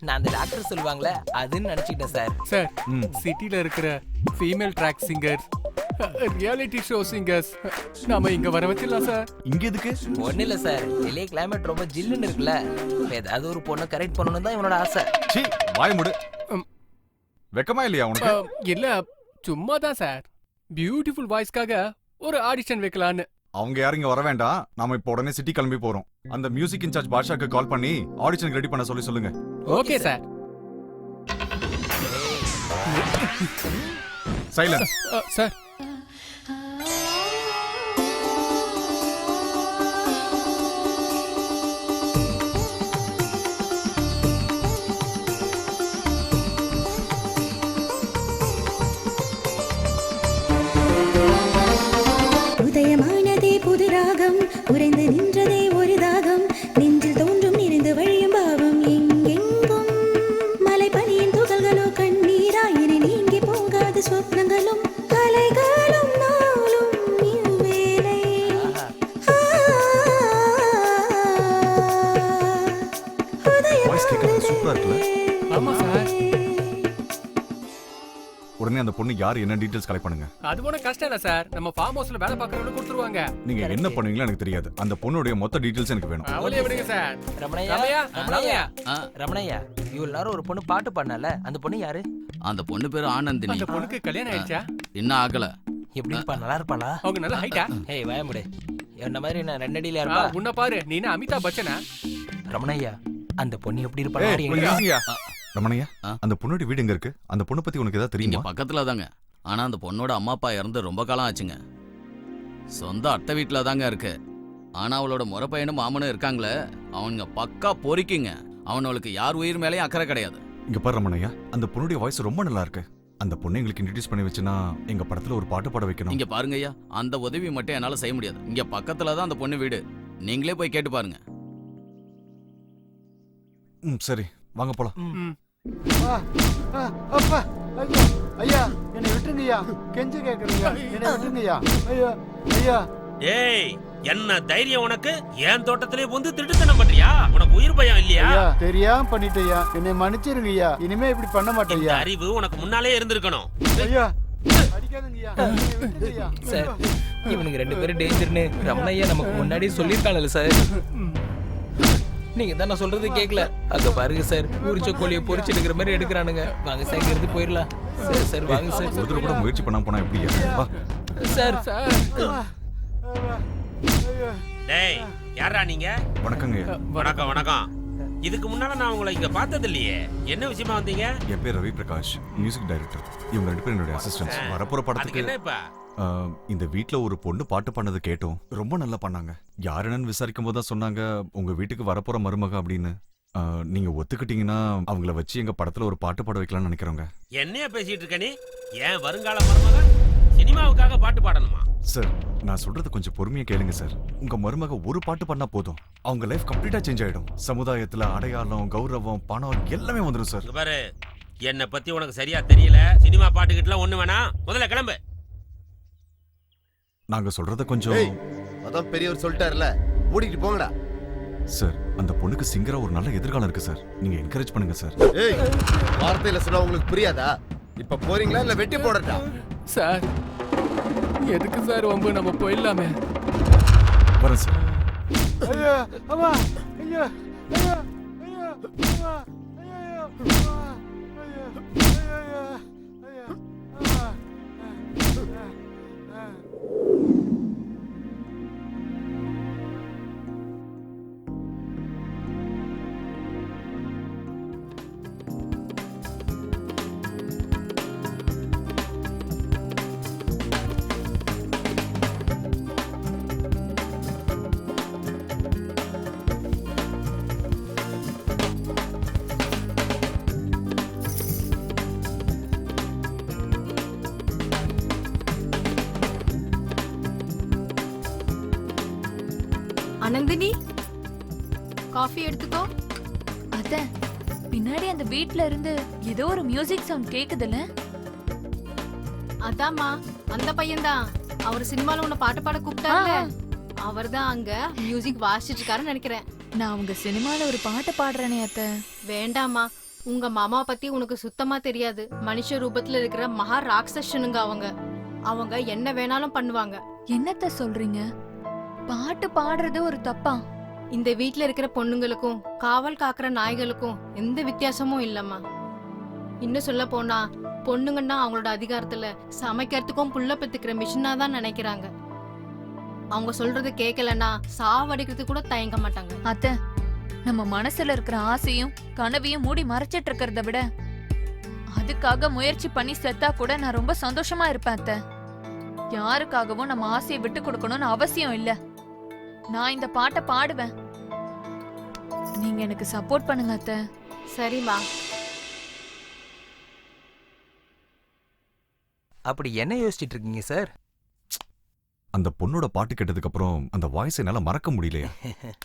நான் அந்த டாக்டர் சொல்லுவாங்களே அதுன்னு நினைச்சிட்டேன் சார் சார் சிட்டில இருக்கிற female track singers reality show singers நாம இங்க வர வச்சிடலாம் சார் இங்க எதுக்கு ஒண்ணு இல்ல சார் வெளியே கிளைமேட் ரொம்ப ஜில்லுன்னு இருக்குல்ல ஏதாவது ஒரு பொண்ணை கரெக்ட் பண்ணணும் தான் இவனோட ஆசை சீ வாய மூடு வெக்கமா இல்லையா உனக்கு இல்ல சும்மா தான் சார் பியூட்டிஃபுல் வாய்ஸ்க்காக ஒரு ஆடிஷன் வைக்கலான்னு அவங்க யாரும் இங்க வர வேண்டாம் நாம இப்போ உடனே சிட்டி கிளம்பி போறோம் அந்த மியூசிக் இன்சார்ஜ் பாஷாக்கு கால் பண்ணி ஆடிஷன் ரெடி பண்ண சொல்லுங்க ஓகே சார் சைலன்ஸ் சார் உதயமானதே புது ராகம் உறைந்து நின்றதே ஒரு தாகம் நெஞ்சில் தோன்றும் நிறைந்து வழியும் பாவம் எங்கெங்கும் மலை பனியின் துகள்களோ கண்ணீராயினி நீங்கி போகாத சொப்னங்களும் கலைகளும் நாளும் இவ்வேளை சூப்பரா இருக்குல்ல ஆமா சார் உடனே அந்த பொண்ணு யார் என்ன டீடைல்ஸ் கலெக்ட் பண்ணுங்க அது ஒன்றும் கஷ்டம் இல்ல சார் நம்ம ஃபார்ம் ஹவுஸ்ல வேலை பார்க்கறவங்க கொடுத்துருவாங்க நீங்க என்ன பண்ணுவீங்களோ எனக்கு தெரியாது அந்த பொண்ணுடைய மொத்த டீடைல்ஸ் எனக்கு வேணும் அவளையே விடுங்க சார் ரமணையா ரமணையா இவ்வளவு நேரம் ஒரு பொண்ணு பாட்டு பாடல அந்த பொண்ணு யாரு அந்த பொண்ணு பேரு ஆனந்தினி அந்த பொண்ணுக்கு கல்யாணம் ஆயிடுச்சா இன்னும் ஆகல எப்படி இருப்பா நல்லா இருப்பாளா அவங்க நல்ல ஹைட்டா ஏய் வாய முடி என்ன மாதிரி நான் ரெண்டடியில இருப்பா உன்ன பாரு நீ என்ன அமிதாப் பச்சனா ரமணையா அந்த பொண்ணு எப்படி ஏய், கொஞ்சம் இருப்பா இருங்கயா. ரமணையா அந்த பொண்ணோட வீடு எங்க இருக்கு அந்த பொண்ணை பத்தி உனக்கு ஏதாவது இங்க தெரியுமா பக்கத்துல தாங்க ஆனா அந்த பொண்ணோட அம்மா அப்பா இறந்து ரொம்ப காலம் ஆச்சுங்க சொந்த அத்தை வீட்டுல தாங்க இருக்கு ஆனா அவளோட முறை பையனும் மாமனும் இருக்காங்களே அவங்க பக்கா பொறிக்குங்க அவனுக்கு யார் உயிர் மேலேயும் அக்கறை கிடையாது இங்க பாரு ரமணையா அந்த பொண்ணுடைய வாய்ஸ் ரொம்ப நல்லா இருக்கு அந்த பொண்ணை எங்களுக்கு இன்ட்ரடியூஸ் பண்ணி வச்சுனா எங்க படத்துல ஒரு பாட்டு பாட வைக்கணும் இங்க பாருங்க ஐயா அந்த உதவி மட்டும் என்னால செய்ய முடியாது இங்க பக்கத்துல தான் அந்த பொண்ணு வீடு நீங்களே போய் கேட்டு பாருங்க சரி வாங்க போலாம் அப்பா ஐயா ஐயா என்னை விட்டுருங்கய்யா கெஞ்சு கேட்குறீங்க என்னை விட்டுருங்கய்யா ஐயா ஐயா ஏய் என்ன தைரியம் உனக்கு? என் தோட்டத்திலே வந்து திருட்டுத்தனம் பண்றியா? உனக்கு உயிர் பயம் இல்லையா? ஐயா தெரியாம பண்ணிட்டேயா, என்னை மன்னிச்சிருங்க ஐயா, இனிமே இப்படி பண்ண மாட்டேன் இந்த ஐயா. அறிவு உனக்கு முன்னாலே இருந்திருக்கணும். ஐயா அடிக்காதீங்கய்யா, என்னை விட்டுடுங்கய்யா. சார் இவனுங்க 2 பேரும் டேஞ்சர்னு ரமணையா நமக்கு முன்னாடியே சொல்லியிருக்காங்கல்ல சார். நீங்க தான் நான் சொல்றது கேட்கல. அங்க பாருங்க சார், உரிச்ச கோழியை பொரிச்சு எடுக்கிற மாதிரி எடுக்கிறானுங்க. வாங்க சார் இங்க இருந்து போயிடலாம். சார் சார் வாங்க சார். ஒரு தடவை கூட முயற்சி பண்ணாம போனா எப்படியா? வா. சார் டேய் யாரா நீங்க? வணக்கங்க. வணக்கம் வணக்கம். இதுக்கு முன்னால நான் உங்களை இங்க பார்த்தது இல்லையே. என்ன விஷயமா வந்தீங்க? என் பேர் ரவி பிரகாஷ், மியூசிக் டைரக்டர். இவங்க 2 பேரும் என்னுடைய அசிஸ்டன்ட்ஸ். வரப்போற அதுக்கு படத்துக்கு என்ன இப்ப? இந்த வீட்ல ஒரு பொண்ணு பாட்டு பண்ணது கேட்டோம். ரொம்ப நல்லா பண்ணாங்க. யாருன்னு விசாரிக்கும் போது தான் சொன்னாங்க உங்க வீட்டுக்கு வரப்போற மருமக அப்படின்னு. நீங்க ஒத்துக்கிட்டீங்கன்னா அவங்கள வச்சு எங்க படத்துல ஒரு பாட்டு பாட வைக்கலாம்னு நினைக்கிறோங்க. என்னையா பேசிட்டு இருக்க நீ? ஏன் வருங்கால மருமக சினிமாவுக்காக பாட்டு பாடணுமா? சார் நான் சொல்றது கொஞ்சம் பொறுமையா கேளுங்க சார். உங்க மருமக ஒரு பாட்டு பண்ணா போதும், அவங்க லைஃப் கம்ப்ளீட்டா சேஞ்ச் ஆயிடும். சமுதாயத்துல அடையாளம், கௌரவம், பணம் எல்லாமே வந்துடும் சார். இங்க பாரு, என்னை பத்தி உனக்கு சரியா தெரியல. சினிமா பாட்டுக்கிட்டலாம் ஒண்ணு வேணாம். முதல்ல கிளம்பு. நாங்க சொல்றத கொஞ்சம். ஏய், அதான் பெரியவர் சொல்லிட்டாருல, மூடிட்டு போங்கடா. சார் அந்த பொண்ணுக்கு சிங்கரா ஒரு நல்ல எதிர்காலம் இருக்கு சார். நீங்க என்கரேஜ் பண்ணுங்க சார். ஏய் வார்த்தையில சொன்னா உங்களுக்கு புரியாதா? இப்ப போறீங்களா இல்ல வெட்டி போடட்டா? சார் எதுக்கு சார் வம்பு, நம்ம போயிடலாமே. வரேன் சார். ஐயா அம்மா, ஐயா ஐயா ஐயா அம்மா, ஐயா ஐயா ஐயா ஐயா அம்மா. அனந்தினி காஃபி எடுத்துக்கோ. அத்த பின்னாடி அந்த வீட்ல இருந்து ஏதோ ஒரு மியூசிக் சவுண்ட் கேக்குதுல்ல? அதாம்மா அந்த பையன்தான். அவர் சினிமால உன்னை பாட்டு பாட கூப்பிட்டாருல, அவர்தான் அங்க மியூசிக் வாசிச்சிட்டு இருக்காருன்னு நினைக்கிறேன். நான் உங்க சினிமால ஒரு பாட்டு பாடுறேனே அத்த. வேண்டாமா, உங்க மாமா பத்தி உனக்கு சுத்தமா தெரியாது. மனுஷ ரூபத்துல இருக்கிற மகா ராட்சசனுங்க அவங்க. அவங்க என்ன வேணாலும் பண்ணுவாங்க. என்னத்த சொல்றீங்க? பாட்டு பாடுறது ஒரு தப்பா? இந்த வீட்ல இருக்கிற பொண்ணுங்களுக்கும் காவல் காக்குற நாய்களுக்கும் எந்த வித்தியாசமும் இல்லம்மா. இன்னும் சொல்ல போனா பொண்ணுங்கன்னா அவங்களோட அதிகாரத்துல சமைக்கிறதுக்கும் புள்ள பெத்துக்கிற மிஷினா தான் நினைக்கிறாங்க. அவங்க சொல்றது கேட்கலன்னா சாவடிக்கிறது கூட தயங்க மாட்டாங்க. அத்த நம்ம மனசுல இருக்கிற ஆசையும் கனவையும் மூடி மறைச்சிட்டு இருக்கிறத விட அதுக்காக முயற்சி பண்ணி செத்தா கூட நான் ரொம்ப சந்தோஷமா இருப்பேன் அத்த. யாருக்காகவும் நம்ம ஆசையை விட்டு கொடுக்கணும்னு அவசியம் இல்ல. நான் இந்த பாட்டை பாடுவேன், நீங்க எனக்கு சப்போர்ட் பண்ணுங்க அத்த. சரிம்மா. அப்படி என்ன யோசிச்சிட்டு இருக்கீங்க சார்? அந்த பொண்ணோட பாட்டு கேட்டதுக்கு அப்புறம் அந்த வாய்ஸ் என்னால மறக்க முடியலையா?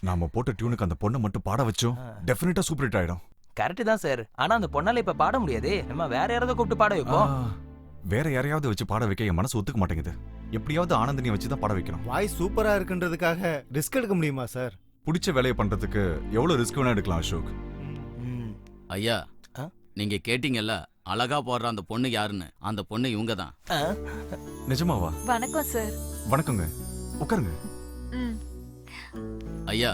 நாம போட்ட டியூனுக்கு அந்த பொண்ணை மட்டும் பாட வச்சோம், டெஃபினட்டா சூப்பர் ஹிட் ஆயிடும். கரெக்ட் தான் சார். ஆனா அந்த பொண்ணால இப்ப பாட முடியாதே. நம்ம வேற யாராவது கூப்பிட்டு பாட வைப்போம். வேற யாரையாவது வச்சு பாட வைக்க என் மனசு ஒத்துக்க மாட்டேங்குது. எப்படியாவது ஆனந்தினியை வச்சு தான் பாட வைக்கணும். வாய்ஸ் சூப்பரா இருக்குன்றதுக்காக ரிஸ்க் எடுக்க முடியுமா சார்? பிடிச்ச வேலையை பண்றதுக்கு எவ்வளவு ரிஸ்க் வேணா எடுக்கலாம் அசோக். ஐயா நீங்க கேட்டீங்கல்ல அழகா போடுற அந்த பொண்ணு யாருன்னு? அந்த பொண்ணு இவங்க தான். நிஜமாவா? வணக்கம் சார். வணக்கங்க, உட்காருங்க. ஐயா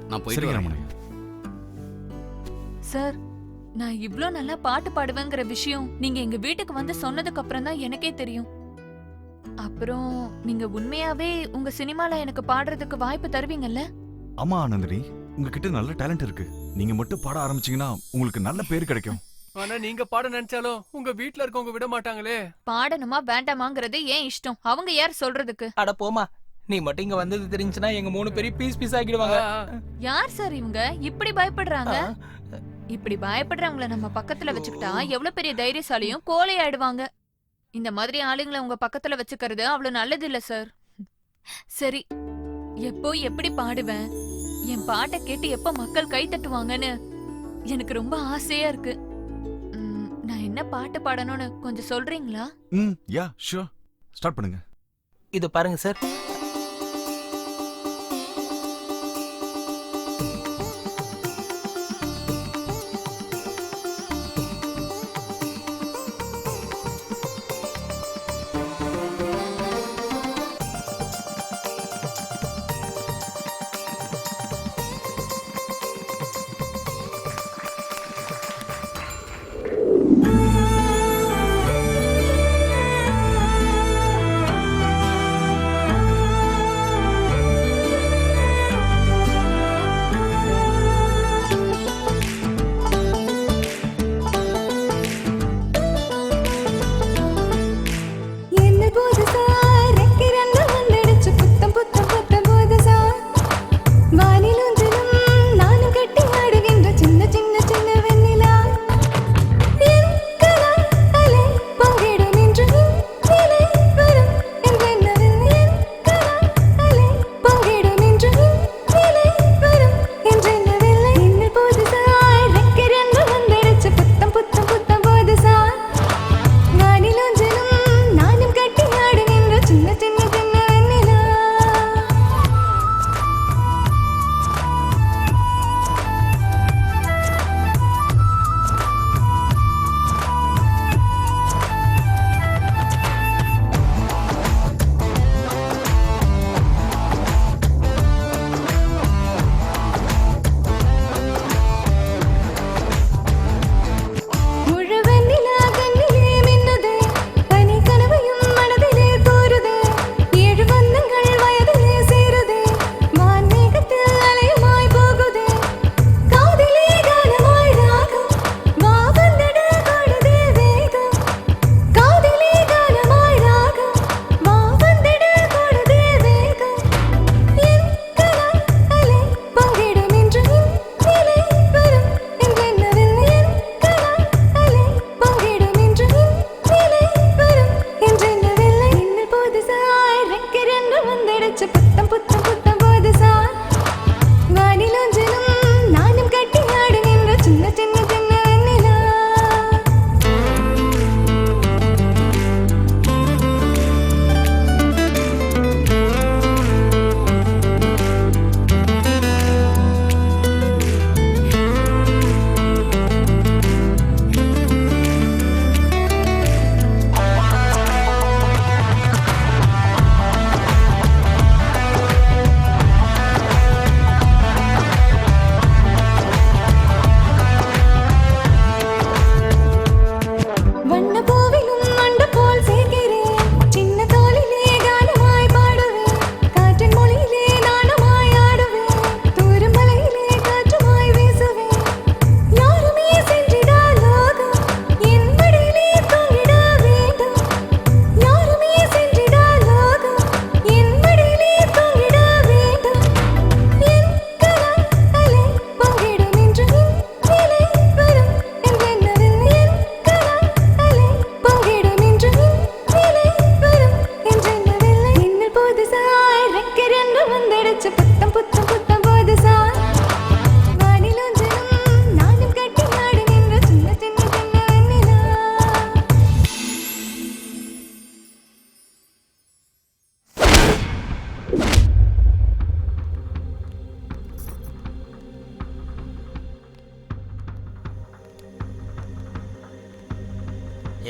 நான் போயிட்டு வரேன். சார் நான் இவ்ளோ நல்லா பாட்டு பாடுவேங்கிற விஷயம் நீங்க எங்க வீட்டுக்கு வந்து சொன்னதுக்கு அப்புறம் தான் எனக்கே தெரியும். அப்புறம் நீங்க உண்மையாவே உங்க சினிமால எனக்கு பாடுறதுக்கு வாய்ப்பு தருவீங்கல்ல? ஆமா ஆனந்தினி, உங்ககிட்ட நல்ல டேலண்ட் இருக்கு. நீங்க மட்டும் பாட ஆரம்பிச்சீங்கன்னா உங்களுக்கு நல்ல பேர் கிடைக்கும். ஆனா நீங்க பாட நினைச்சாலும் உங்க வீட்ல இருக்கவங்க விட மாட்டாங்களே. பாடணுமா வேண்டாமாங்கிறது ஏன் இஷ்டம், அவங்க யார் சொல்றதுக்கு? அட போமா, நீ மட்டும் இங்க வந்தது தெரிஞ்சுனா எங்க 3 பேரும் பீஸ் பீஸ் ஆக்கிடுவாங்க. யார் சார் இவங்க இப்படி பயப்படுறாங்க? இப்படி பயப்படுறவங்கள நம்ம பக்கத்துல வச்சுக்கிட்டா எவ்வளவு பெரிய தைரியசாலியும் கோலை ஆயிடுவாங்க. இந்த மாதிரி ஆளுங்களை உங்க பக்கத்துல வச்சுக்கிறது அவ்வளவு நல்லது இல்ல சார். சரி, எப்போ எப்படி பாடுவேன், என் பாட்டை கேட்டு எப்ப மக்கள் கை தட்டுவாங்கன்னு எனக்கு ரொம்ப ஆசையா இருக்கு. நான் என்ன பாட்டு பாடணும்னு கொஞ்சம் சொல்றீங்களா? யா ஷூர், ஸ்டார்ட் பண்ணுங்க. இது பாருங்க சார்.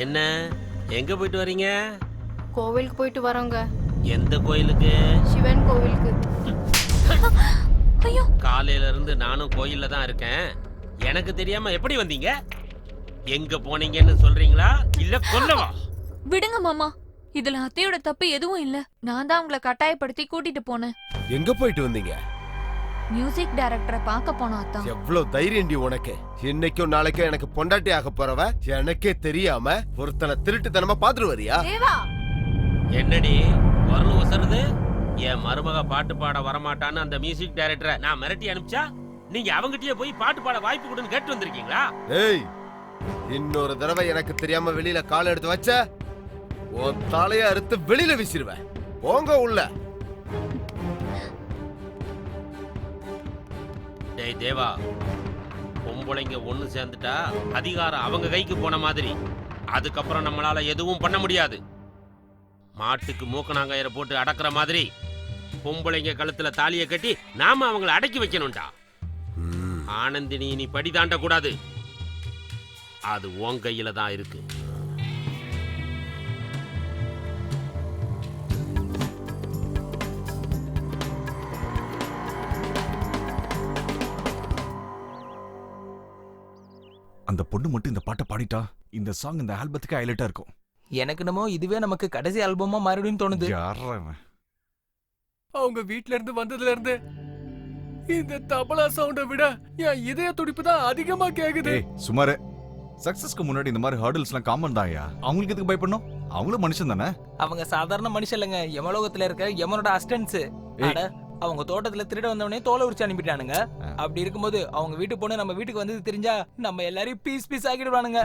என்ன எங்க போயிட்டு வரீங்க? கோவிலுக்கு போயிட்டு வரோங்க. எந்த கோயிலுக்கு? சிவன் கோவிலுக்கு. ஐயோ, காலையில இருந்து நானும் கோயில்ல தான் இருக்கேன். எனக்கு தெரியாம எப்படி வந்தீங்க? எங்க போனீங்கன்னு சொல்றீங்களா இல்ல கொல்லவா? விடுங்க மாமா. இதுல அத்தையோட தப்பு எதுவும் இல்ல. நான் தான் உங்களை கட்டாயப்படுத்தி கூட்டிட்டு போனேன். எங்க போயிட்டு வந்தீங்க? மியூசிக் டைரக்டரை பார்க்க போனோம் அத்தா. எவ்வளவு தைரியம்டி உனக்கு! இன்னைக்கும் நாளைக்கும் எனக்கு பொண்டாட்டி ஆக போறவ எனக்கே தெரியாம ஒருத்தனை திருட்டுத்தனமா பாத்துட்டு வரியா? என்னடி வரல ஒசருது? என் மருமக பாட்டு பாட வரமாட்டான்னு அந்த மியூசிக் டைரக்டரை நான் மிரட்டி அனுப்பிச்சா நீங்க அவங்கிட்டயே போய் பாட்டு பாட வாய்ப்பு கொடுன்னு கேட்டு வந்திருக்கீங்களா? ஏய், இன்னொரு தடவை எனக்கு தெரியாம வெளியில கால் எடுத்து வச்ச உன் தலைய அறுத்து வெளியில வீசிடுவேன். போங்க உள்ள. டேய் தேவா, பொம்பளைங்க ஒண்ணு சேர்ந்துட்டா அதிகாரம் அவங்க கைக்கு போன மாதிரி. அதுக்கப்புறம் நம்மளால எதுவும் பண்ண முடியாது. மாட்டுக்கு மூக்கணாங்கயிற போட்டு அடக்குற மாதிரி பொம்பளைங்க கழுத்துல தாலியை கட்டி நாம அவங்களை அடக்கி வைக்கணும்டா. ஆனந்தினி நீ படி தாண்ட கூடாது. அது உன் கையில தான் இருக்கு. அந்த பொண்ணு மட்டும் இந்த பாட்டை பாடிட்டா இந்த சாங் இந்த ஆல்பத்துக்கு ஹைலைட்டா இருக்கும். எனக்கு என்னமோ இதுவே நமக்கு கடைசி ஆல்பமா மாறிடும் தோணுது. அவங்க வீட்ல இருந்து வந்ததுல இருந்து இந்த தபலா சவுண்ட விட என் இதய துடிப்பு தான் அதிகமா கேக்குது. சுமாரு சக்சஸ்க்கு முன்னாடி இந்த மாதிரி ஹர்டில்ஸ்லாம் காமன் தான்யா. அவங்களுக்கு எதுக்கு பயப்படணும்? அவங்களும் மனுஷன் தானே. அவங்க சாதாரண மனுஷன் இல்லைங்க, யமலோகத்துல இருக்க யமனோட அசிஸ்டன்ட்ஸ். அவங்க தோட்டத்துல திருட வந்தவனே தோலை உரிச்சு அனுப்பிட்டானுங்க. அப்படி இருக்கும்போது அவங்க வீட்டு பொண்ணு நம்ம வீட்டுக்கு வந்தது தெரிஞ்சா நம்ம எல்லாரையும் பீஸ் பீஸ் ஆக்கிடுவானுங்க.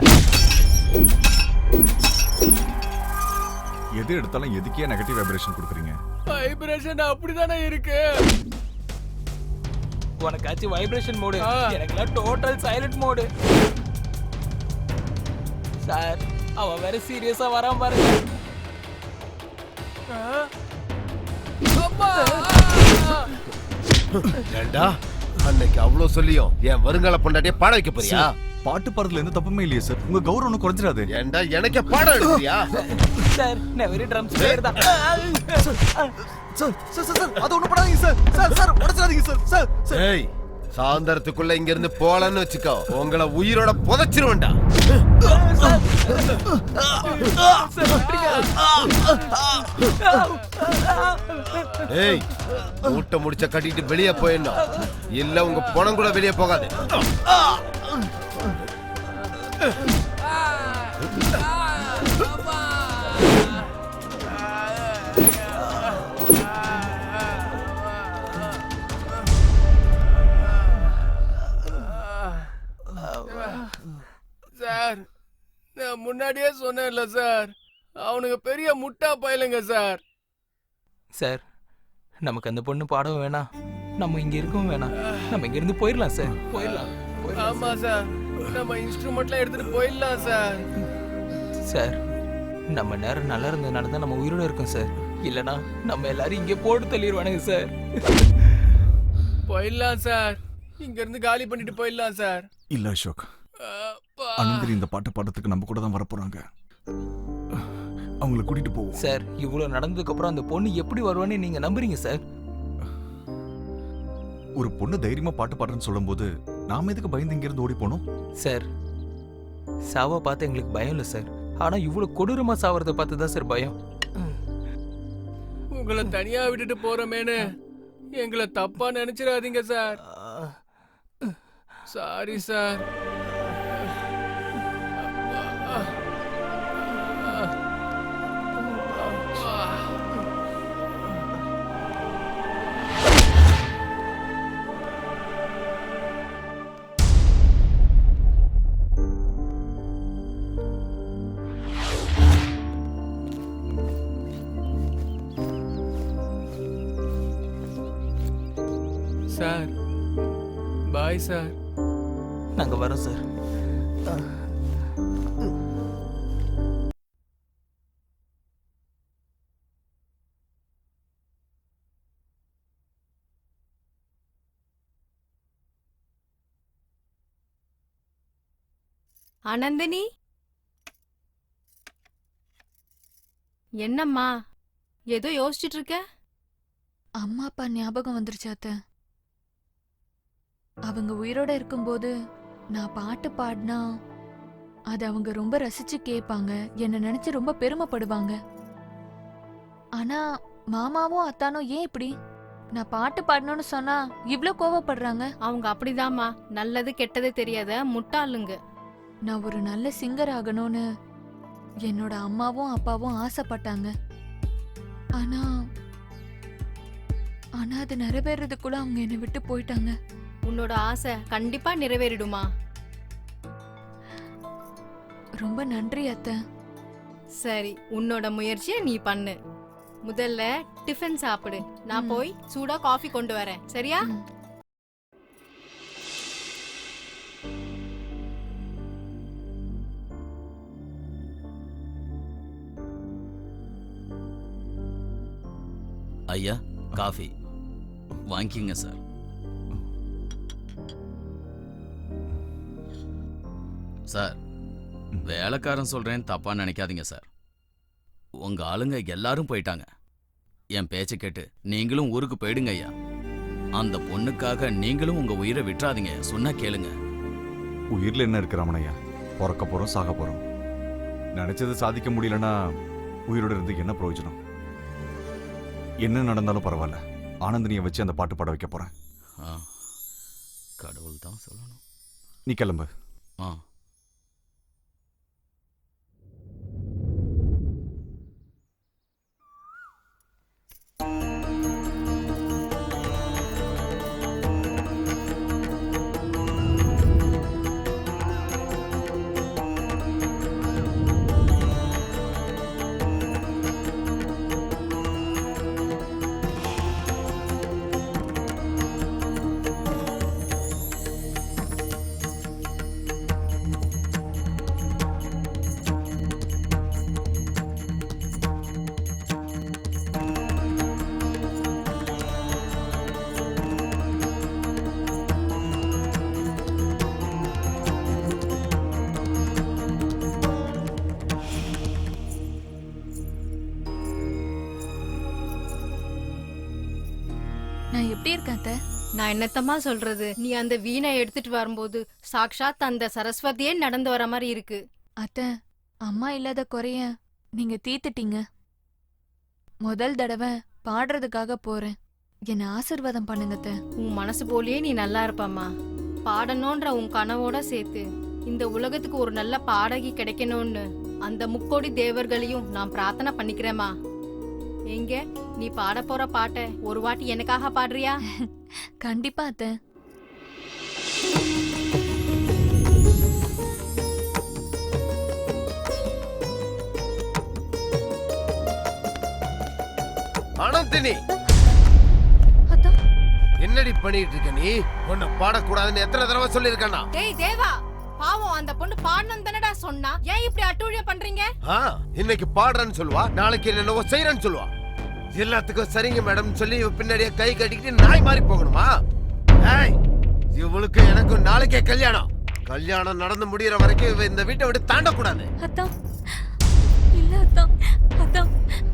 எது எடுத்தாலும் எதுக்கே நெகட்டிவ் வைப்ரேஷன் கொடுக்குறீங்க? வைப்ரேஷன் அப்படிதானே இருக்கு. உனக்காச்சும் வைப்ரேஷன் மோடு, எனக்குலாம் டோட்டல் சைலண்ட் மோடு. சார், அவன் வேற சீரியஸா வராம பாருங்க. ஏண்டா அன்னைக்கு அவ்வளவு சொல்லியும் என் வருங்கால பொண்டாட்டிய பாட வைக்க போறியா? பாட்டு பாடுறதுல எந்த தப்புமே இல்லையே சார். உங்க கௌரவம் குறைஞ்சிடாது. ஏண்டா எனக்கே பாடம் எடுக்கிறியா? சார், நான் வெறும் ட்ரம்ஸ் பிளேயர் தான். சார் சார் சார் அது ஒண்ணு பண்ணாதீங்க சார். சார் சார் உடைச்சாதீங்க சார். சார் சார் ஏய், சாயந்தரத்துக்குள்ள இங்க இருந்து போலன்னு வச்சுக்கோ, உங்களை உயிரோட புதைச்சிருவேன்டா. ஏய், மூட்டை முடிச்ச கட்டிட்டு வெளியே போயிடணும், இல்ல உங்க பணம் கூட வெளியே போகாது. சார், நான் முன்னாடியே சொன்னேன்ல சார், அவனுங்க பெரிய முட்டா பயலுங்க சார். சார், நமக்கு அந்த பொண்ணு பாடவும் வேணாம், நம்ம இங்க இருக்கவும் வேணாம். நம்ம இங்க இருந்து போயிடலாம் சார். போயிடலாம். ஆமா சார், நம்ம இன்ஸ்ட்ருமெண்ட்லாம் எடுத்துட்டு போயிடலாம் சார். சார், நம்ம நேரம் நல்லா இருந்ததுனால தான் நம்ம உயிரோட இருக்கோம் சார். இல்லனா நம்ம எல்லாரும் இங்கே போட்டு தள்ளிடுவானுங்க சார். போயிடலாம் சார், இங்க இருந்து காலி பண்ணிட்டு போயிடலாம் சார். இல்ல அசோக், அனந்திரி இந்த பாட்டை பாடுறதுக்கு நம்ம கூட தான் வரப்போறாங்க. அவங்கள கூட்டிட்டு போவோம் சார். இவ்வளவு நடந்ததுக்கு அப்புறம் அந்த பொண்ணு எப்படி வருவான்னு நீங்க நம்புறீங்க சார்? ஒரு பொண்ணு தைரியமா பாட்டு பாடுறேன்னு சொல்லும் போது நாம எதுக்கு பயந்து இங்க இருந்து ஓடி போனோம்? சார், சாவ பார்த்து எங்களுக்கு பயம் இல்லை சார். ஆனா இவ்வளவு கொடூரமா சாவறத பார்த்து தான் சார் பயம். உங்களை தனியா விட்டுட்டு போறமேனு எங்களை தப்பா நினைச்சிடாதீங்க sir. Sorry sir. Sir, bye sir. நாங்க வரோம் சார். ஆனந்தினி, என்னம்மா ஏதோ யோசிச்சுட்டு இருக்க? அம்மா அப்பா ஞாபகம் வந்துருச்சு அத்தை. அவங்க உயிரோட இருக்கும்போது நான் பாட்டு பாடினா அது அவங்க ரொம்ப ரசிச்சு கேட்பாங்க, என்ன நினைச்சு ரொம்ப பெருமைப்படுவாங்க. ஆனா மாமாவும் அத்தானும் ஏன் இப்படி நான் பாட்டு பாடணும்னு சொன்னா இவ்ளோ கோவப்படுறாங்க? அவங்க அப்படிதாம்மா, நல்லது கெட்டது தெரியாத முட்டாளுங்க. நான் ஒரு நல்ல சிங்கர் ஆகணும்னு என்னோட அம்மாவும் அப்பாவும் ஆசைப்பட்டாங்க. ஆனா ஆனா அது நிறைவேறதுக்குள்ள அவங்க என்னை விட்டு போயிட்டாங்க. உன்னோட ஆசை கண்டிப்பா நிறைவேறிடுமா. ரொம்ப நன்றி அத்தை. சரி, உன்னோட முயற்சியை நீ பண்ணு. முதல்ல டிஃபன் சாப்பிடு, நான் போய் சூடா காஃபி கொண்டு வரேன். சரியா? ஐயா காஃபி வாங்கிங்க சார். சார் வேலைக்காரன் சொல்றேன் தப்பா நினைக்காதீங்க சார். உங்க ஆளுங்க எல்லாரும் போயிட்டாங்க. என் பேச்ச கேட்டு நீங்களும் ஊருக்கு போயிடுங்க ஐயா. அந்த பொண்ணுக்காக நீங்களும் உங்க உயிரை விட்டுறாதீங்க. சொன்னா கேளுங்க. உயிர்ல என்ன இருக்கு ரமணையா? பிறக்க போறோம், சாக போறோம். நினைச்சது சாதிக்க முடியலன்னா உயிரோட இருந்து என்ன பிரயோஜனம்? என்ன நடந்தாலும் பரவாயில்ல, ஆனந்தினியை வச்சு அந்த பாட்டு பாட வைக்க போறேன். கடவுள் தான் சொல்லணும். நீ கிளம்பு. நான் எப்படி இருக்கேன் அத்தை? நான் என்னத்தம்மா சொல்றது, நீ அந்த வீணை எடுத்துட்டு வரும்போது சாக்ஷாத் அந்த சரஸ்வதியே நடந்து வர மாதிரி இருக்கு. அத்தை, அம்மா இல்லாத குறைய நீங்க தீத்துட்டீங்க. முதல் தடவை பாடுறதுக்காக போறேன். என்ன ஆசீர்வாதம் பண்ணுங்க அத்தை. உன் மனசு போலயே நீ நல்லா இருப்பம்மா. பாடணும்ன்ற உன் கனவோட சேர்த்து இந்த உலகத்துக்கு ஒரு நல்ல பாடகி கிடைக்கணும்னு அந்த முக்கோடி தேவர்களையும் நான் பிரார்த்தனை பண்ணிக்கிறேம்மா. எங்க நீ பாட போற பாட்டை ஒரு வாட்டி எனக்காக பாடுறியா? கண்டிப்பா அத்தை. ஆனந்தினி, என்னடி பண்ணிட்டு இருக்க நீ? உன்னை பாடக்கூடாதுன்னு எத்தனை தடவை சொல்லிருக்கேனா? டேய் தேவா, பாவம் அந்த பொண்ணு பாடணும் தானடா சொன்னா, ஏன் இப்படி அட்டூழிய பண்றீங்க? இன்னைக்கு பாடுறேன்னு சொல்லுவா, நாளைக்கு என்னவோ செய்யறேன்னு சொல்லுவா. எல்லாத்துக்கும் சரிங்க மேடம் சொல்லி பின்னாடியே கை கட்டிக்கிட்டு நாய் மாதிரி போகணுமா? இவளுக்கு எனக்கு நாளைக்கே கல்யாணம். கல்யாணம் நடந்து முடியற வரைக்கும் இந்த வீட்டை விட்டு தாண்டக்கூடாது. அத்தா இல்ல அத்தா, அத்தா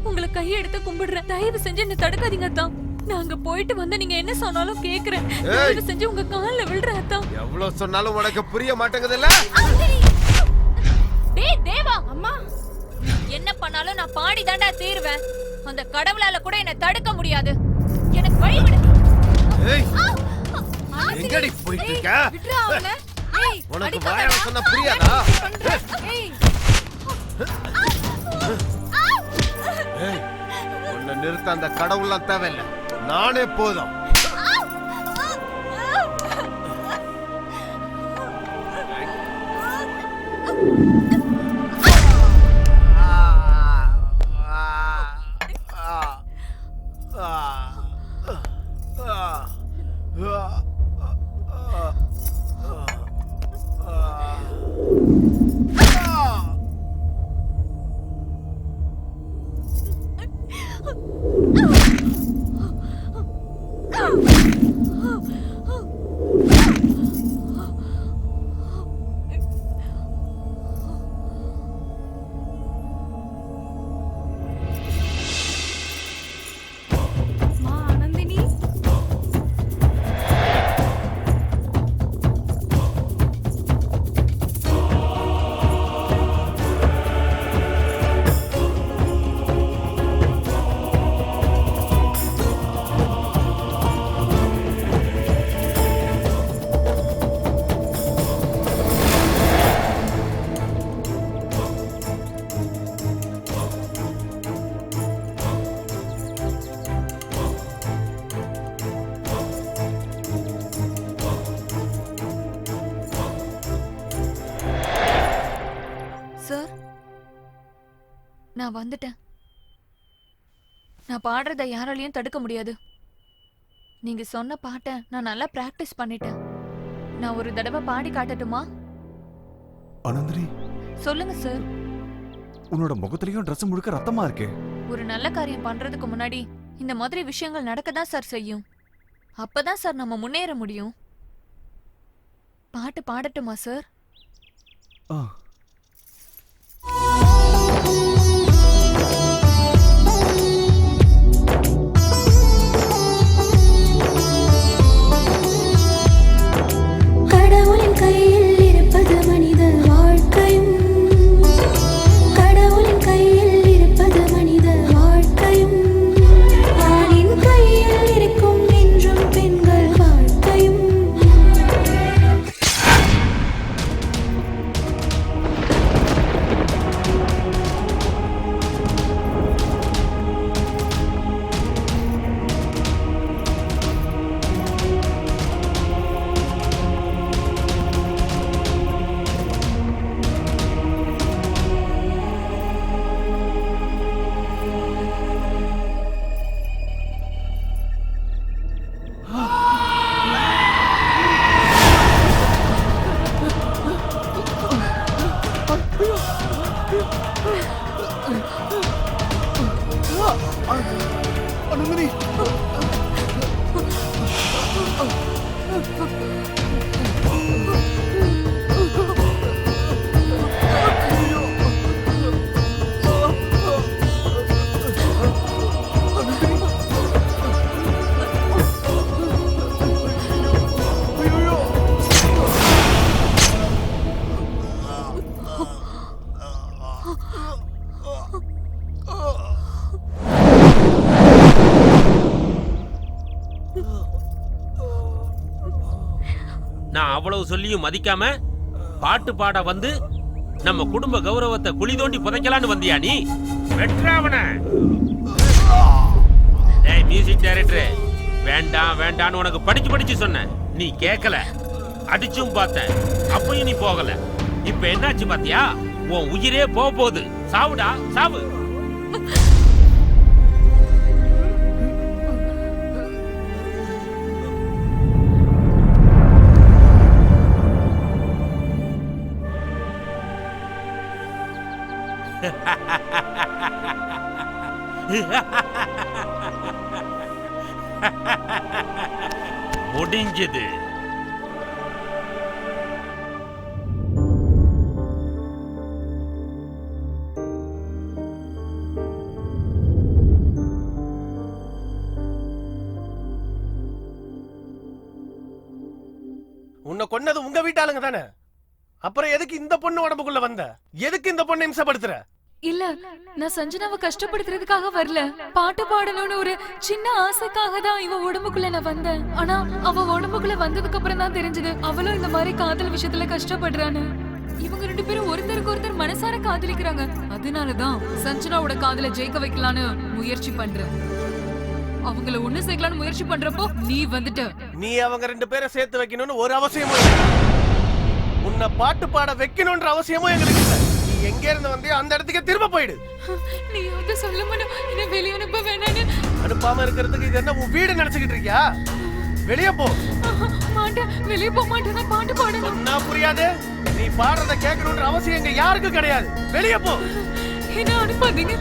உங்களை கையெடுத்து கும்பிடுறேன். தயவு செஞ்சு என்ன தடுக்காதீங்க அத்தா. நாங்க போயிட்டு வந்து நீங்க என்ன சொன்னாலும் கேக்குறேன். தயவு செஞ்சு உங்க கால்ல விழுறேன் அத்தா. எவ்வளவு சொன்னாலும் உனக்கு புரிய மாட்டேங்குதுல்ல? டேய் தேவா, அம்மா என்ன பண்ணாலும் நான் பாடி தாண்டா தீருவேன். அந்த கடவுளால கூட என்ன தடுக்க முடியாது. எனக்கு வழி விடு. ஏய் எங்கடி போயிட்டு இருக்க? விட்றா அவளை. ஏய் உனக்கு வாயால சொன்னா புரியாதா? ஏய் உன்னை நிறுத்த அந்த கடவுள்லாம் தேவையில்லை, நானே போதும். நான் வந்துட்டேன். நான் பாடுறத யாராலையும் தடுக்க முடியாது. நீங்க சொன்ன பாட்டை நான் நல்லா பிராக்டிஸ் பண்ணிட்டேன். நான் ஒரு தடவை பாடி காட்டட்டுமா? அனந்திரி, சொல்லுங்க சார். உன்னோட முகத்திலையும் ட்ரெஸ் முழுக்க ரத்தமா இருக்கே. ஒரு நல்ல காரியம் பண்றதுக்கு முன்னாடி இந்த மாதிரி விஷயங்கள் நடக்கதான் சார் செய்யும். அப்பதான் சார் நம்ம முன்னேற முடியும். பாட்டு பாடட்டுமா சார்? கடவுளின் கையில் இருப்பது மனித வாழ்க்கையும், கடவுளின் கையில் இருப்பது மனித வாழ்க்கையும், ஆணின் கையில் இருக்கும் என்றும் பெண்கள் வாழ்க்கையும். அனந்திரி, நான் அவ்வளவு சொல்லியும் மதிக்காம பாட்டு பாட வந்து நம்ம குடும்ப கௌரவத்தை குழி தோண்டி புதைக்கலான்னு வந்தியா நீ? வெற்றாவன மியூசிக் டைரக்டர், வேண்டாம் வேண்டான்னு உனக்கு படிச்சு சொன்னேன், நீ கேட்கல. அடிச்சும் பார்த்தேன், அப்பயும் நீ போகல. இப்ப என்னாச்சு பாத்தியா? உன் உயிரே போகுது. சாவுடா சாவு. முடிஞ்சது. உன்னை கொன்னது உங்க வீட்டாளுங்க தானே? அப்புறம் எதுக்கு இந்த பொண்ணு உடம்புக்குள்ள வந்த? எதுக்கு இந்த பொண்ணை இம்சப்படுத்துற? இல்ல, நான் சஞ்சனாவை கஷ்டப்படுத்துறதுக்காக வரல. பாட்டு பாடணும்னு ஒரு சின்ன ஆசைக்காக தான் இவ உடம்புக்குள்ள நான் வந்தேன். ஆனா அவ உடம்புக்குள்ள வந்ததுக்கு அப்புறம் தான் தெரிஞ்சது அவளும் இந்த மாதிரி காதல் விஷயத்துல கஷ்டப்படுறான்னு. இவங்க ரெண்டு பேரும் ஒருத்தருக்கு ஒருத்தர் மனசார காதலிக்கிறாங்க. அதனாலதான் சஞ்சனாவோட காதலை ஜெயிக்க வைக்கலான்னு முயற்சி பண்றேன். அவங்கள ஒண்ணு சேர்க்கலான்னு முயற்சி பண்றப்போ நீ வந்துட்ட. நீ அவங்க ரெண்டு பேரை சேர்த்து வைக்கணும்னு ஒரு அவசியமும் இல்லை. உன்னை பாட்டு பாட வைக்கணும்ன்ற அவசியமும் எங்களுக்கு இல்லை. நீ எங்க இருந்து வந்தியோ அந்த இடத்துக்கு திரும்ப போயிடு. நீ வந்து சொல்ல மாட்டோம், என்ன வெளியே அனுப்ப வேணான்னு. அனுப்பாம இருக்கிறதுக்கு இது என்ன உன் வீடு நினைச்சுக்கிட்டு இருக்கியா? வெளியே போ. மாட்டேன், வெளியே போக மாட்டேன். நான் பாட்டு பாடணும். நான் புரியாது. நீ பாடுறத கேட்கணும்ன்ற அவசியம் எங்க யாருக்கும் கிடையாது. வெளியே போ. என்ன அனுப்பாதீங்க,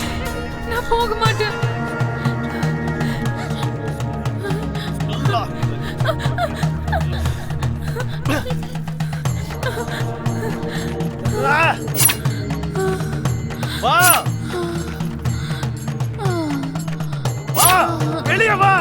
நான் போக மாட்டேன். வா வா, வெளியே வா.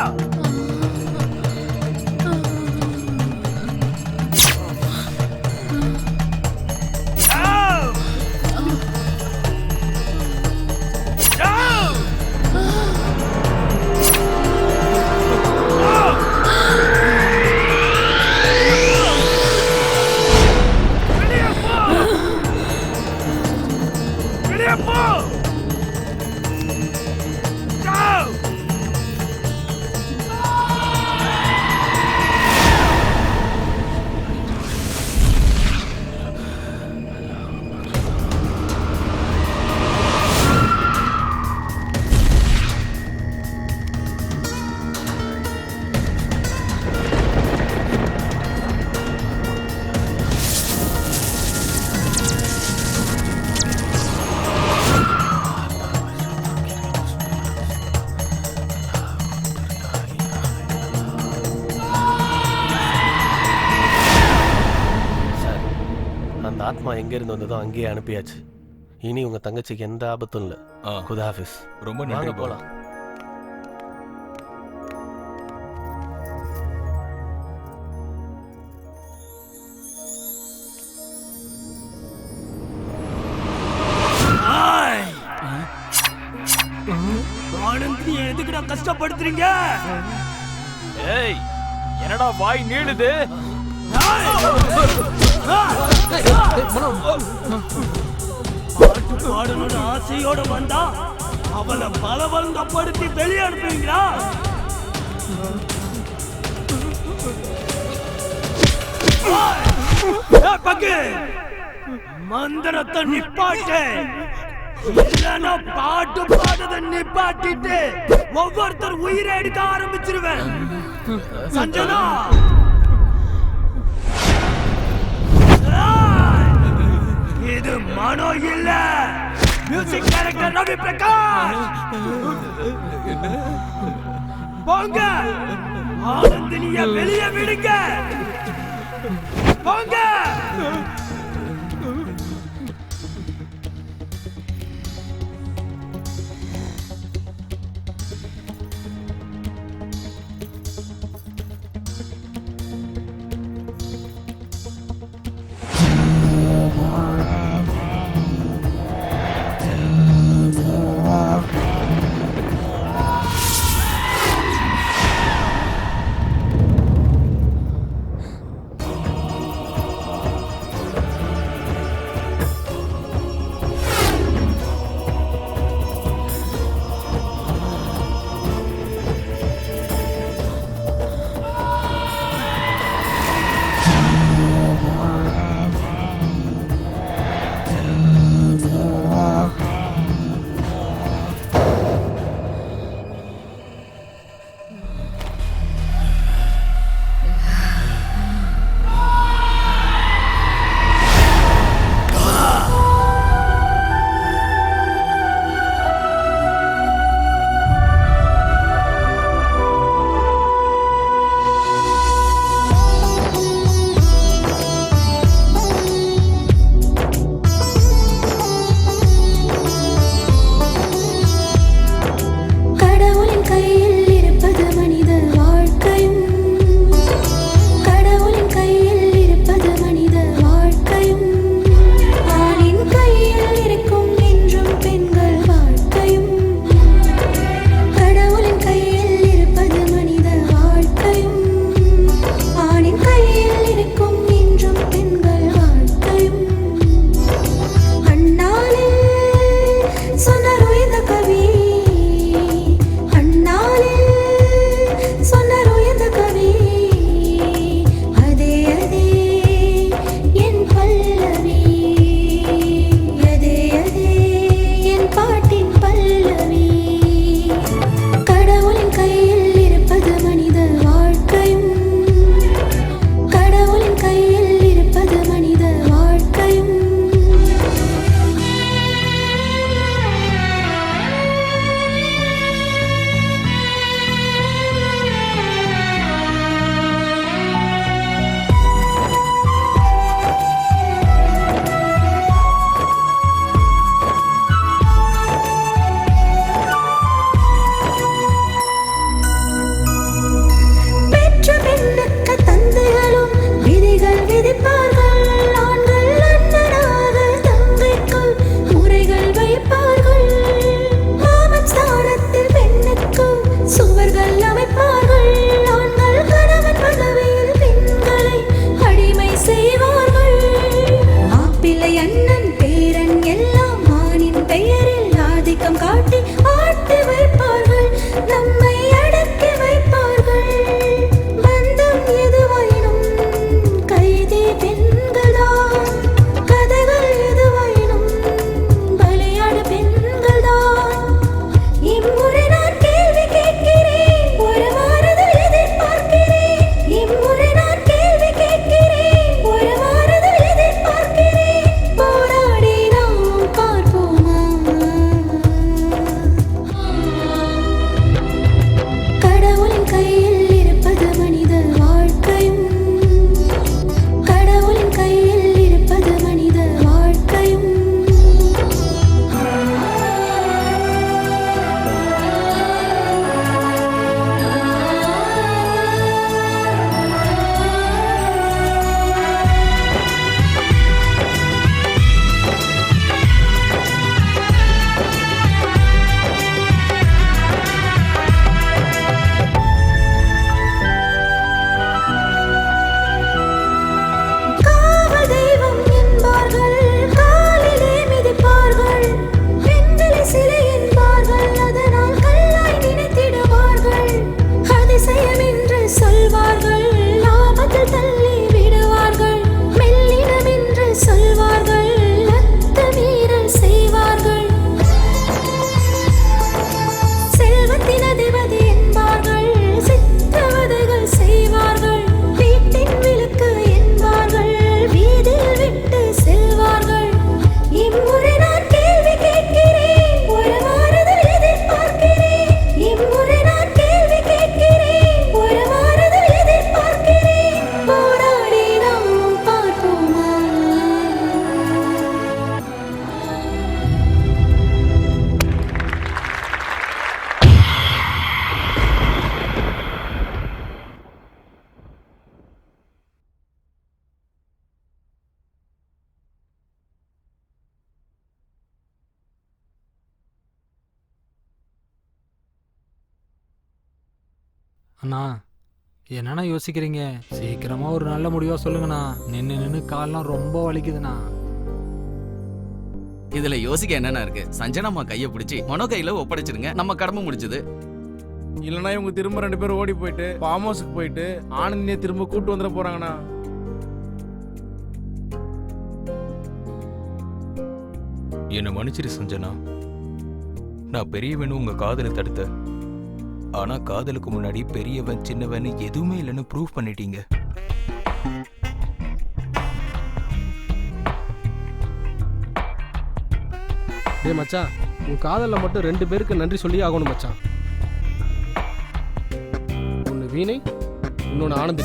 அந்த ஆத்மா எங்க இருந்து வந்ததோ அங்கேயே அனுப்பியாச்சு. இனி உங்க தங்கச்சிக்கு எந்த ஆபத்தும் இல்ல. குதாஃபிஸ். ரொம்ப நன்றி போலாம். ஆனந்தி எதுக்குடா கஷ்டப்படுத்துறீங்க? ஏய் என்னடா வாய் நீளுது? பாட்டு பாடணும்னு ஆசையோட வந்தா அவளை பலவந்தப்படுத்தி வெளியே அனுப்புவீங்களா? பக்கு மந்திரத்தை நிப்பாட்டு, இல்லைன்னா பாட்டு பாடுறத நிப்பாட்டிட்டு ஒவ்வொருத்தர் உயிரை எடுக்க ஆரம்பிச்சிருவேன். சஞ்சனா இது மனோ இல்ல, மியூசிக் டைரக்டர் ரவி பிரகாஷ். போங்க, ஆனந்தினிய வெளியே விடுங்க. போங்க. அண்ணா என்னண்ணா யோசிக்கிறீங்க? சீக்கிரமா ஒரு நல்ல முடிவா சொல்லுங்கண்ணா. நின்னு கால்லாம் ரொம்ப வலிக்குதுண்ணா. இதுல யோசிக்க என்னென்ன இருக்கு? சஞ்சனாமா கையை பிடிச்சி மனோ கையில ஒப்படைச்சிருங்க, நம்ம கடமை முடிச்சது. இல்லைன்னா இவங்க திரும்ப 2 பேரும் ஓடி போயிட்டு ஃபார்ம் ஹவுஸுக்கு போயிட்டு ஆனந்தியை திரும்ப கூட்டு வந்துட போறாங்கண்ணா. என்னை மன்னிச்சிரு சஞ்சனா. நான் பெரியவனு உங்க காதலை தடுத்த. ஆனா காதலுக்கு முன்னாடி பெரியவன் சின்னவன் எதுவுமே இல்லைன்னு ப்ரூவ் பண்ணிட்டீங்க. டேய் மச்சான், உன் காதலில் மட்டும் 2 பேருக்கு நன்றி சொல்லி ஆகணும் மச்சான். ஒன்று வீணை, இன்னொன்று ஆனந்தி.